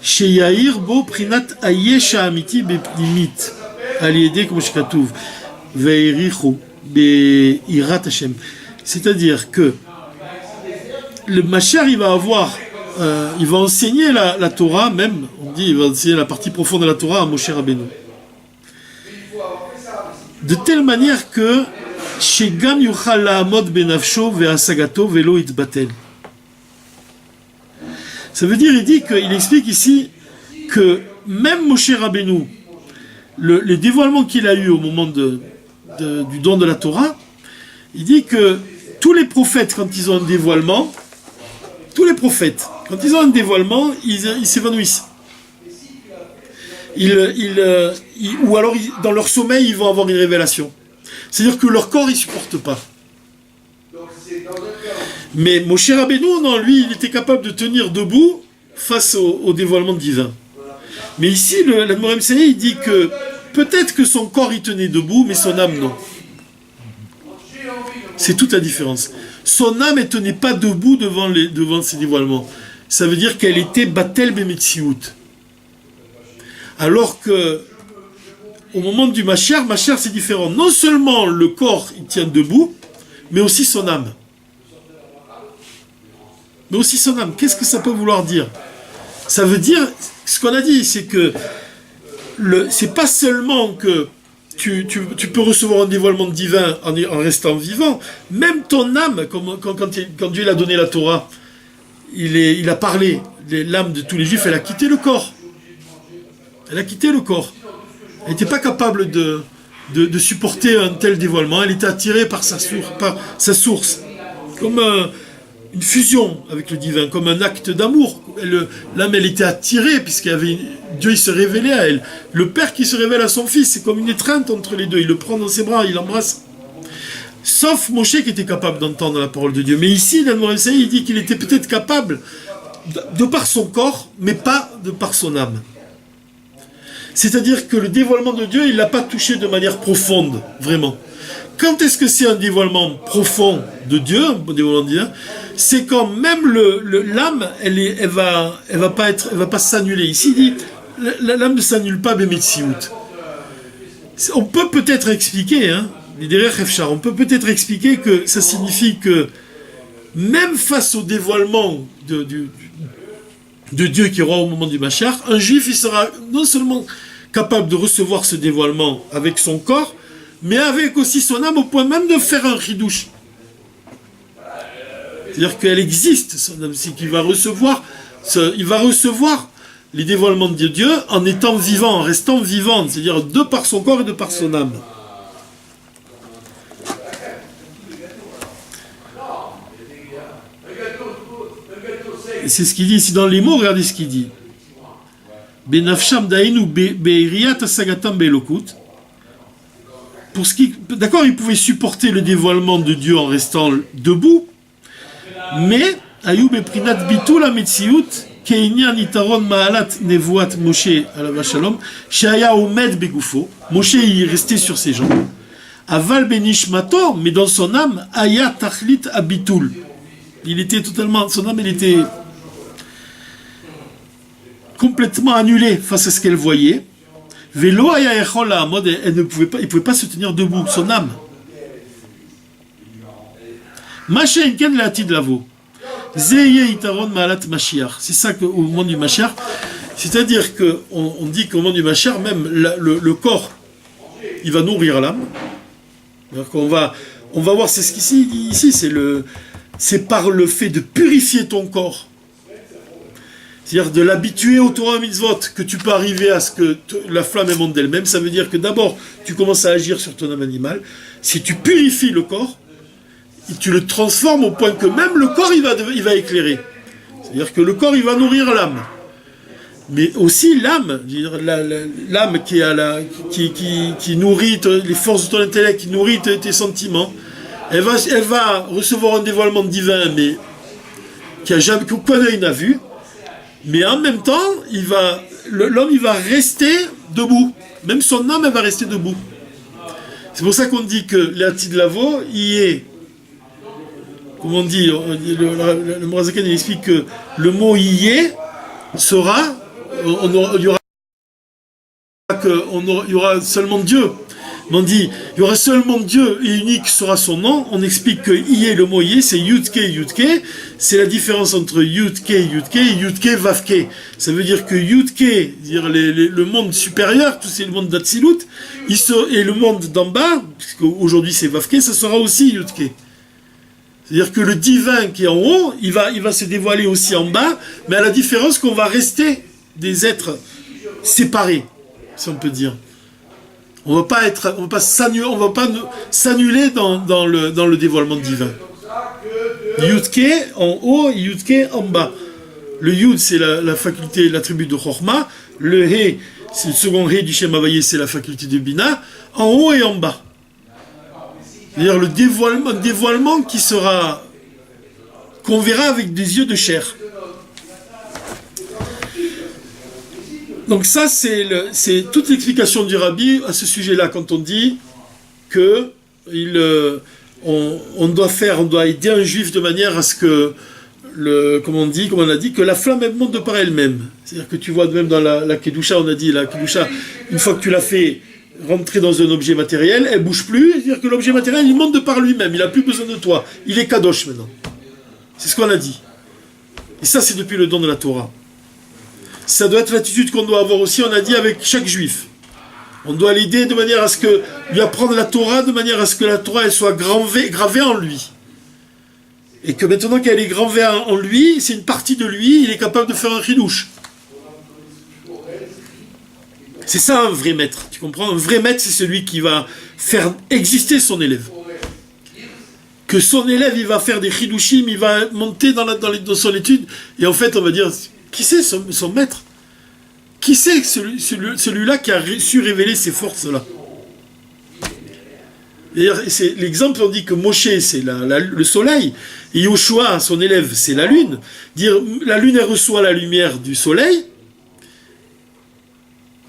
שיעיר בו בחינת היש האמיתי בפנימית על ידי כמו שכתוב והעריכו ביראת השם. C'est-à-dire que le Mashiach il va enseigner la Torah, même on dit il va enseigner la partie profonde de la Torah à Moshe Rabbeinu de telle manière que שגם יוכל לעמוד בנפשו והשגתו ולא יתבטל. Ça veut dire, il explique ici que même Moshe Rabbeinu, les dévoilements qu'il a eu au moment du don de la Torah, Il dit que tous les prophètes, quand ils ont un dévoilement, tous les prophètes, quand ils ont un dévoilement, ils s'évanouissent. Ou alors, dans leur sommeil, ils vont avoir une révélation. C'est-à-dire que leur corps, il ne supporte pas. Mais Moshe Rabbeinu, non, lui, il était capable de tenir debout face au dévoilement divin. Mais ici, l'Admor Msei, il dit que peut-être que son corps, il tenait debout, mais son âme, non. C'est toute la différence. Son âme, elle ne tenait pas debout devant ces dévoilements. Ça veut dire qu'elle était Batel Bemetsiout. Alors que, au moment du Mashiach, c'est différent. Non seulement le corps, il tient debout, mais aussi son âme. Mais aussi son âme. Qu'est-ce que ça peut vouloir dire? Ça veut dire, ce qu'on a dit, c'est que c'est pas seulement que tu peux recevoir un dévoilement divin en restant vivant, même ton âme, quand Dieu a donné la Torah, il a parlé, l'âme de tous les Juifs, elle a quitté le corps. Elle a quitté le corps. Elle n'était pas capable de supporter un tel dévoilement, elle était attirée par sa source. Comme une fusion avec le divin, comme un acte d'amour. L'âme, elle était attirée, Dieu il se révélait à elle. Le père qui se révèle à son fils, c'est comme une étreinte entre les deux. Il le prend dans ses bras, il l'embrasse. Sauf Moshe qui était capable d'entendre la parole de Dieu. Mais ici, l'Admor Msei, il dit qu'il était peut-être capable, de par son corps, mais pas de par son âme. C'est-à-dire que le dévoilement de Dieu, il ne l'a pas touché de manière profonde, vraiment. Quand est-ce que c'est un dévoilement profond de Dieu, un dévoilement divin? C'est quand même l'âme, elle va pas s'annuler. Ici, il dit, l'âme ne s'annule pas, Bemetsiout. On peut peut-être expliquer, on peut peut-être expliquer que ça signifie que même face au dévoilement de Dieu qui aura au moment du Mashiach, un juif, il sera non seulement capable de recevoir ce dévoilement avec son corps, mais avec aussi son âme, au point même de faire un chidouche. C'est-à-dire qu'elle existe, son âme, c'est qu'il va recevoir les dévoilements de Dieu en étant vivant, en restant vivant, c'est-à-dire de par son corps et de par son âme. Et c'est ce qu'il dit ici dans les mots, regardez ce qu'il dit. Benafsham dainu beiriat asagatam belokut. D'accord, il pouvait supporter le dévoilement de Dieu en restant debout, mais ayub eprinat bitul ametziut keinyan itaron maalat nevuat Moshe alav shalom shaya omed begufo. Moshe il restait sur ses jambes. Aval benishmato, mais dans son âme, aya tachlit abitul. Il était totalement, son âme, elle était complètement annulée face à ce qu'elle voyait. Velo aya echol la'amod, il ne pouvait pas se tenir debout, son âme. Mashe enken la'atid lavo. Zeye itaron ma'alat Mashiach. C'est ça qu'au moment du Mashiach, c'est-à-dire qu'on dit qu'au moment du Mashiach, même le corps, il va nourrir l'âme. On va voir, c'est ce qu'ici, c'est par le fait de purifier ton corps, c'est-à-dire de l'habituer au Torah mitzvot, que tu peux arriver à ce que la flamme monte d'elle-même. Ça veut dire que d'abord, tu commences à agir sur ton âme animale. Si tu purifies le corps, tu le transformes au point que même le corps, il va éclairer. C'est-à-dire que le corps, il va nourrir l'âme. Mais aussi l'âme, l'âme qui nourrit les forces de ton intellect, qui nourrit tes sentiments, elle va recevoir un dévoilement divin, mais qu'aucun œil n'a vu. Mais en même temps, l'homme il va rester debout. Même son âme, elle va rester debout. C'est pour ça qu'on dit que l'Atid Lavo, il est, comme on dit, le Morazaken il explique que le mot y est sera, il y aura seulement Dieu. Mais on dit, il y aura seulement Dieu et unique sera son nom. On explique que Yé, le mot Yé, c'est Yudke, Yudke. C'est la différence entre Yudke, Yudke et Yudke, Vavke. Ça veut dire que Yudke, dire le monde supérieur, tout c'est le monde d'Atsilut, et le monde d'en bas, puisqu'aujourd'hui c'est Vavke, ça sera aussi Yudke. C'est-à-dire que le divin qui est en haut, il va se dévoiler aussi en bas, mais à la différence qu'on va rester des êtres séparés, si on peut dire. On va pas s'annuler dans le dévoilement divin. Yudke en haut, Yudke en bas. Le Yud, c'est la faculté, l'attribut de Chorma. Le He, c'est le second He du Shem Havayé, c'est la faculté de Bina. En haut et en bas. C'est-à-dire le dévoilement qu'on verra avec des yeux de chair. Donc ça, c'est toute l'explication du Rabbi à ce sujet-là, quand on dit que on doit aider un juif de manière à ce que, comme on a dit, que la flamme elle monte de par elle-même. C'est-à-dire que tu vois, même dans la Kedusha, on a dit, la Kedusha, une fois que tu l'as fait rentrer dans un objet matériel, elle bouge plus, c'est-à-dire que l'objet matériel, il monte de par lui-même, il n'a plus besoin de toi. Il est Kadosh maintenant. C'est ce qu'on a dit. Et ça, c'est depuis le don de la Torah. Ça doit être l'attitude qu'on doit avoir aussi, on a dit, avec chaque juif. On doit l'aider de manière à ce que, lui apprendre la Torah, de manière à ce que la Torah, elle soit gravée en lui. Et que maintenant qu'elle est gravée en lui, c'est une partie de lui, il est capable de faire un chidouche. C'est ça un vrai maître, tu comprends? Un vrai maître, c'est celui qui va faire exister son élève. Que son élève, il va faire des chidushim, il va monter dans son étude, et en fait, on va dire, qui c'est son maître? Qui c'est celui-là qui a su révéler ces forces-là? C'est l'exemple, on dit que Moshe, c'est le soleil, et Yoshua, son élève, c'est la lune. Dire, la lune, elle reçoit la lumière du soleil,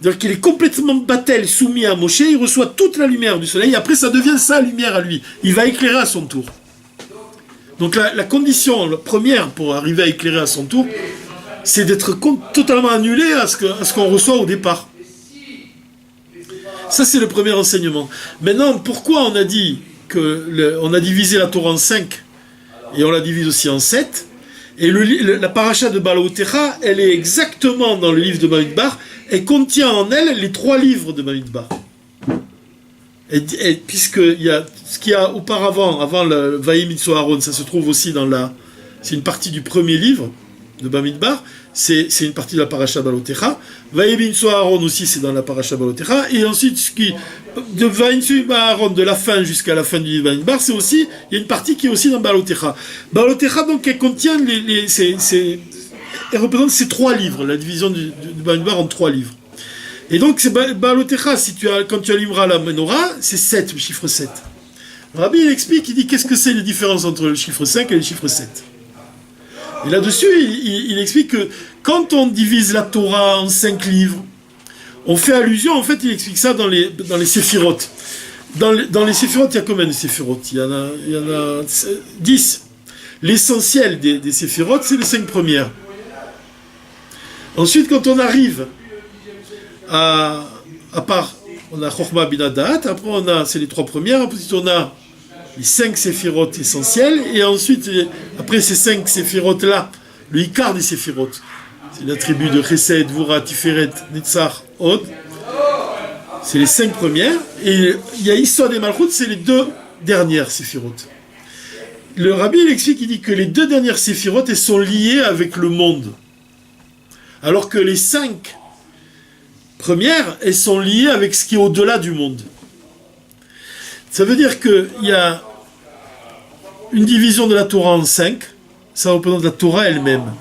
donc il est complètement battel, soumis à Moshe, il reçoit toute la lumière du soleil, et après ça devient sa lumière à lui. Il va éclairer à son tour. Donc la condition première pour arriver à éclairer à son tour, c'est d'être totalement annulé à ce qu'on reçoit au départ. Ça, c'est le premier enseignement. Maintenant, pourquoi on a dit on a divisé la Torah en 5 et on la divise aussi en 7? Et la paracha de Balaotecha, elle est exactement dans le livre de Bamidbar, elle contient en elle les 3 livres de Bamidbar. Et puisque ce qu'il y a auparavant, avant le Vayim Mitzvah Aaron, ça se trouve aussi c'est une partie du premier livre de Bamidbar, c'est une partie de la paracha Balotecha. Vayim Mitzvah Aaron aussi, c'est dans la paracha Balotecha. Et ensuite, de Vayim Mitzvah Aaron, de la fin jusqu'à la fin du livre Bamidbar, il y a une partie qui est aussi dans Balotecha. Balotecha, donc, elle contient elle représente ces 3 livres, la division du Bamidbar en 3 livres. Et donc, c'est Balotecha, quand tu allumeras la menorah, c'est 7, le chiffre 7. Rabbi, il explique, il dit, qu'est-ce que c'est les différences entre le chiffre 5 et le chiffre 7? Et là-dessus, il explique que quand on divise la Torah en 5 livres, on fait allusion, en fait, il explique ça dans les séphirotes. Dans les séphirotes, il y a combien de séphirotes? Il y en a 10. L'essentiel des séphirotes, c'est les 5 premières. Ensuite, quand on arrive à part, on a Chochma Bina Da'at, après c'est les 3 premières, ensuite on a les 5 séphirotes essentielles, et ensuite, après ces 5 séphirotes-là, le Ikar des séphirotes, c'est l'attribut de Chesed, Vura, Tiferet, Netzach, Od, c'est les 5 premières, et il y a Issod et Malchut, c'est les 2 dernières séphirotes. Le Rabbi, il explique, il dit que les 2 dernières séphirotes, elles sont liées avec le monde, alors que les 5 premières, elles sont liées avec ce qui est au-delà du monde. Ça veut dire qu'il y a une division de la Torah en 5, ça représente la Torah elle-même.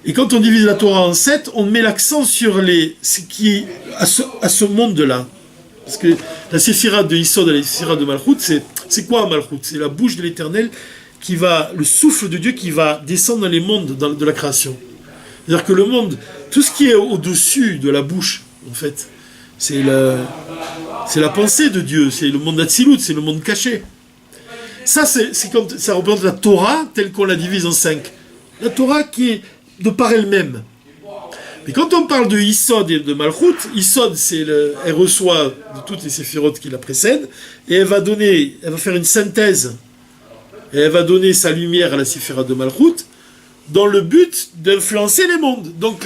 Et quand on divise la Torah en 7, on met l'accent sur ce qui est à ce monde-là. Parce que la séphira de Yisod et la séphira de Malchut, c'est quoi Malchut? C'est la bouche de l'Éternel, le souffle de Dieu qui va descendre dans les mondes de la création. C'est-à-dire que le monde, tout ce qui est au-dessus de la bouche, en fait, c'est la pensée de Dieu, c'est le monde d'Atsilut, c'est le monde caché. Ça, ça représente la Torah telle qu'on la divise en 5. La Torah qui est de par elle-même. Mais quand on parle de Yisod et de Malchut, Yisod, elle reçoit de toutes les séphirotes qui la précèdent, et elle va faire une synthèse, et elle va donner sa lumière à la séphira de Malchut, dans le but d'influencer les mondes. Donc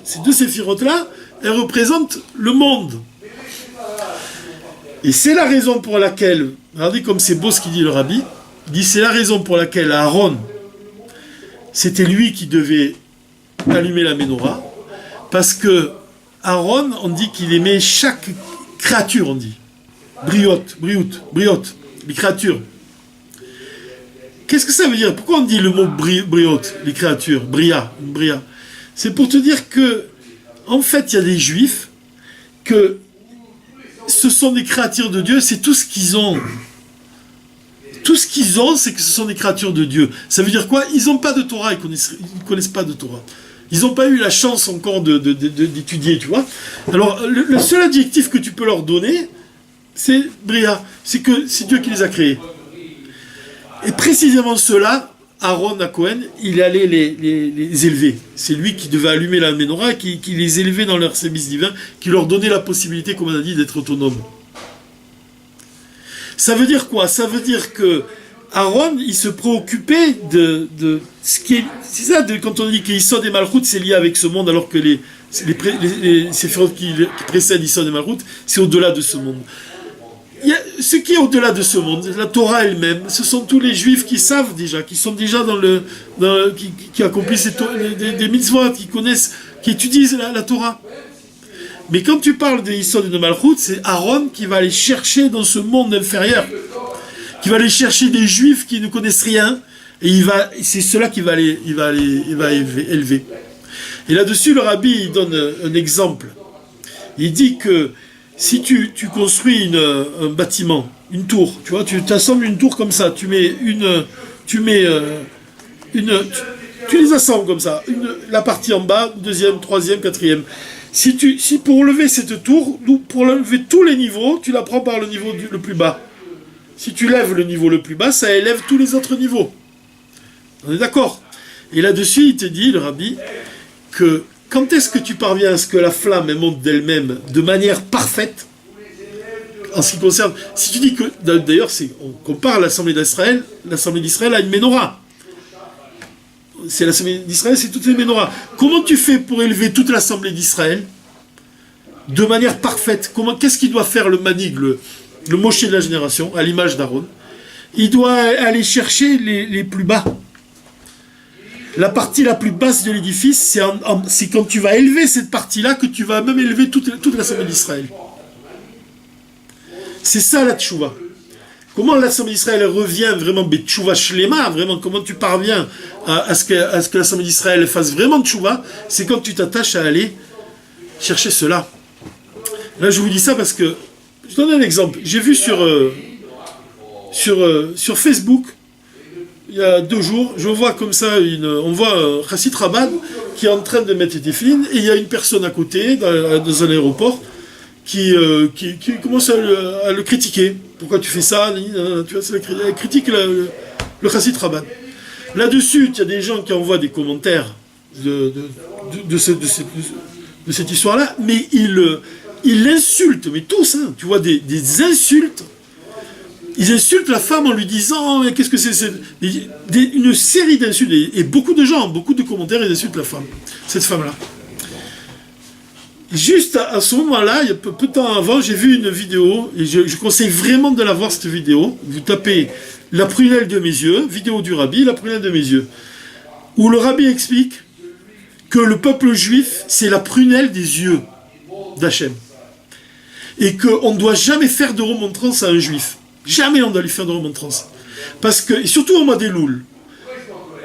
ces deux séphirotes-là, elles représentent le monde. Et c'est la raison pour laquelle, regardez comme c'est beau ce qu'il dit le Rabbi, il dit c'est la raison pour laquelle Aaron, c'était lui qui devait allumer la menorah, parce que Aaron, on dit qu'il aimait chaque créatures, on dit. Briote, les créatures. Qu'est-ce que ça veut dire? Pourquoi on dit le mot briote, les créatures, bria? C'est pour te dire que, en fait, il y a des juifs que ce sont des créatures de Dieu, c'est tout ce qu'ils ont. Tout ce qu'ils ont, c'est que ce sont des créatures de Dieu. Ça veut dire quoi? Ils n'ont pas de Torah, ils ne connaissent pas de Torah. Ils n'ont pas eu la chance encore d'étudier, tu vois. Alors, le seul adjectif que tu peux leur donner, c'est bria. C'est que c'est Dieu qui les a créés. Et précisément ceux-là, Aaron à Cohen, il allait les élever. C'est lui qui devait allumer la menorah, qui les élevait dans leur service divin, qui leur donnait la possibilité, comme on a dit, d'être autonomes. Ça veut dire quoi? Ça veut dire que Aaron, il se préoccupait de ce qui est... C'est ça, quand on dit qu'Issod et Malchut, c'est lié avec ce monde, alors que les séphiroth qui précèdent Issod et Malchut, c'est au-delà de ce monde. Il y a ce qui est au-delà de ce monde, la Torah elle-même, ce sont tous les juifs qui savent déjà, qui sont déjà qui accomplissent des mitzvot, qui connaissent, qui étudient la Torah. Mais quand tu parles de Issod et de Malchut, c'est Aaron qui va aller chercher dans ce monde inférieur, qui va aller chercher des juifs qui ne connaissent rien, et c'est cela qu'il va élever. Et là-dessus, le rabbi il donne un exemple. Il dit que si tu construis un bâtiment, une tour, tu vois, tu assembles une tour comme ça, tu les assembles comme ça, la partie en bas, deuxième, troisième, quatrième. Si pour lever cette tour, pour lever tous les niveaux, tu la prends par le niveau le plus bas. Si tu lèves le niveau le plus bas, ça élève tous les autres niveaux. On est d'accord? Et là-dessus, il te dit, le rabbi, que quand est-ce que tu parviens à ce que la flamme monte d'elle-même de manière parfaite, en ce qui concerne... Si tu dis que... D'ailleurs, on compare l'Assemblée d'Israël à une menorah. C'est l'Assemblée d'Israël, c'est toutes les menorahs. Comment tu fais pour élever toute l'Assemblée d'Israël de manière parfaite? Qu'est-ce qu'il doit faire le manig, le Moshe de la génération, à l'image d'Aaron? Il doit aller chercher les plus bas. La partie la plus basse de l'édifice, c'est quand tu vas élever cette partie-là que tu vas même élever toute l'Assemblée d'Israël. C'est ça la tchouva. Comment l'Assemblée d'Israël revient vraiment tchouva shlema, vraiment comment tu parviens à ce que l'Assemblée d'Israël fasse vraiment tchouva, c'est quand tu t'attaches à aller chercher cela. Là je vous dis ça parce que, je donne un exemple, j'ai vu sur Facebook, il y a 2 jours, je vois comme ça, on voit un chassid Rabbad qui est en train de mettre des filines, et il y a une personne à côté, dans un aéroport, qui commence à le critiquer. Pourquoi tu fais ça? Tu vois, elle critique le chassid Rabbad. Là-dessus, il y a des gens qui envoient des commentaires de cette histoire-là, mais ils l'insultent, mais tous, hein, tu vois, des insultes. Ils insultent la femme en lui disant « Qu'est-ce que c'est ?» Une série d'insultes. Et beaucoup de gens, beaucoup de commentaires, ils insultent la femme. Cette femme-là. Juste à ce moment-là, il y a peu de temps avant, j'ai vu une vidéo, et je conseille vraiment de la voir, cette vidéo. Vous tapez « La prunelle de mes yeux », vidéo du rabbi, « La prunelle de mes yeux », où le rabbi explique que le peuple juif, c'est la prunelle des yeux d'Hachem. Et qu'on ne doit jamais faire de remontrance à un juif. Jamais on doit lui faire de remontrance. Parce que, et surtout au mois d'Elul,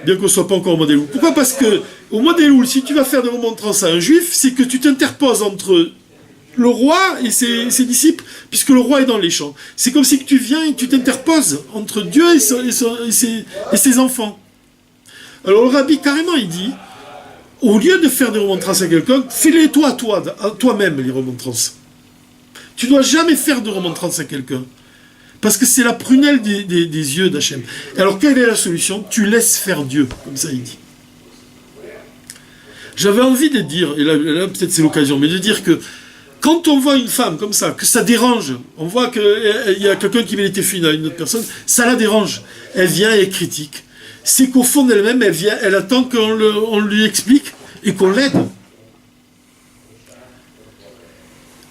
bien qu'on ne soit pas encore au mois d'Elul. Pourquoi? Parce que au mois d'Elul, si tu vas faire de remontrance à un juif, c'est que tu t'interposes entre le roi et ses disciples, puisque le roi est dans les champs. C'est comme si tu viens et tu t'interposes entre Dieu et ses enfants. Alors le rabbi, carrément, il dit, au lieu de faire des remontrances à quelqu'un, fais-les toi-même, les remontrances. Tu ne dois jamais faire de remontrances à quelqu'un. Parce que c'est la prunelle des yeux d'Hachem. Alors, quelle est la solution? Tu laisses faire Dieu, comme ça il dit. J'avais envie de dire, et là peut-être c'est l'occasion, mais de dire que quand on voit une femme comme ça, que ça dérange, on voit qu'il y a quelqu'un qui met les téfilines à une autre personne, ça la dérange. Elle vient et critique. C'est qu'au fond d'elle-même, elle attend qu'on lui explique et qu'on l'aide.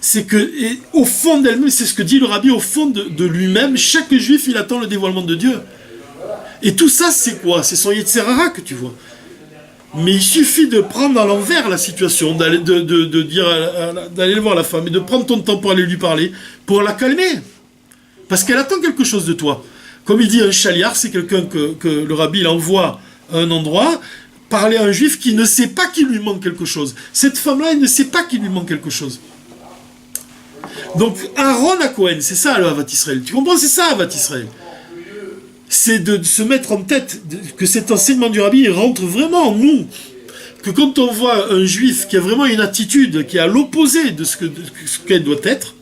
C'est que, au fond d'elle-même, c'est ce que dit le rabbi, au fond de lui-même, chaque juif, il attend le dévoilement de Dieu. Et tout ça, c'est quoi? C'est son Yetzer Hara que tu vois. Mais il suffit de prendre à l'envers la situation, d'aller d'aller voir la femme et de prendre ton temps pour aller lui parler, pour la calmer. Parce qu'elle attend quelque chose de toi. Comme il dit un chaliard, c'est quelqu'un que le rabbi il envoie à un endroit, parler à un juif qui ne sait pas qu'il lui manque quelque chose. Cette femme-là, elle ne sait pas qu'il lui manque quelque chose. Donc, Aaron à Cohen, c'est ça le Havat Israël. Tu comprends, c'est ça Havat Israël. C'est de se mettre en tête que cet enseignement du rabbi il rentre vraiment en nous. Que quand on voit un juif qui a vraiment une attitude qui est à l'opposé de ce qu'elle doit être,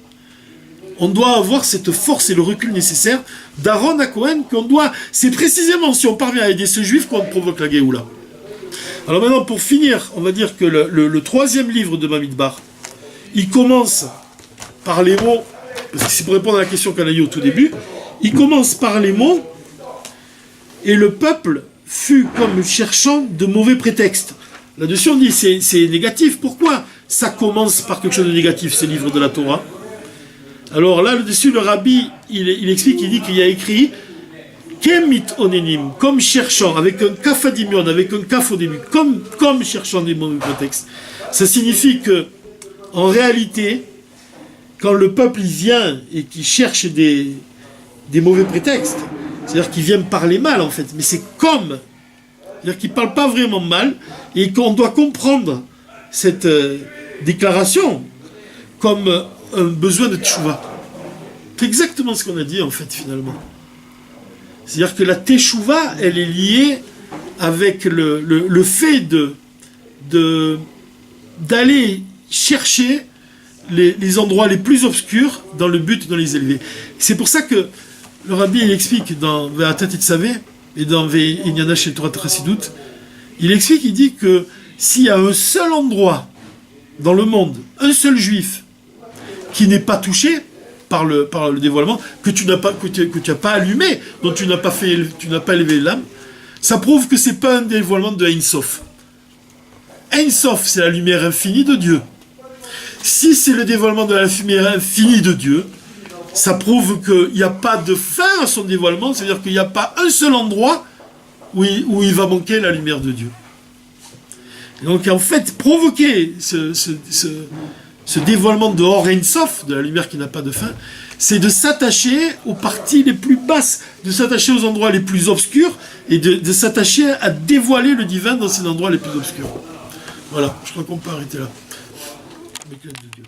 on doit avoir cette force et le recul nécessaire d'Aaron à Cohen qu'on doit... C'est précisément si on parvient à aider ce juif qu'on provoque la Géoula. Alors maintenant, pour finir, on va dire que le troisième livre de Bamidbar, il commence par les mots, parce que c'est pour répondre à la question qu'on a eue au tout début, il commence par les mots et le peuple fut comme cherchant de mauvais prétextes. Là-dessus, on dit c'est négatif. Pourquoi ça commence par quelque chose de négatif, ces livres de la Torah? Alors là-dessus, le rabbi, il explique, il dit qu'il y a écrit Kemit onenim, comme cherchant, avec un kaf adimion, avec un kaf au début, comme cherchant des mauvais prétextes. Ça signifie que, en réalité, quand le peuple il vient et qu'il cherche des mauvais prétextes, c'est-à-dire qu'il vient parler mal en fait, mais c'est comme, c'est-à-dire qu'il ne parle pas vraiment mal, et qu'on doit comprendre cette déclaration comme un besoin de tchouva. C'est exactement ce qu'on a dit en fait finalement. C'est-à-dire que la teshuva, elle est liée avec le fait d'aller chercher les endroits les plus obscurs dans le but de les élever. C'est pour ça que le rabbi il explique dans Ve'atat Titzavé et dans Ve'inyana Shel Torah Chassidut, il explique, il dit que s'il y a un seul endroit dans le monde, un seul juif qui n'est pas touché par le dévoilement, que tu n'as pas allumé, dont tu n'as pas élevé l'âme, ça prouve que c'est pas un dévoilement de Ein Sof. Ein Sof, c'est la lumière infinie de Dieu. Si c'est le dévoilement de la lumière infinie de Dieu, ça prouve qu'il n'y a pas de fin à son dévoilement, c'est-à-dire qu'il n'y a pas un seul endroit où il va manquer la lumière de Dieu. Et donc en fait, provoquer ce dévoilement de Or Ein Sof, de la lumière qui n'a pas de fin, c'est de s'attacher aux parties les plus basses, de s'attacher aux endroits les plus obscurs, et de s'attacher à dévoiler le divin dans ces endroits les plus obscurs. Voilà, je crois qu'on peut arrêter là. Avec l'aide de Dieu.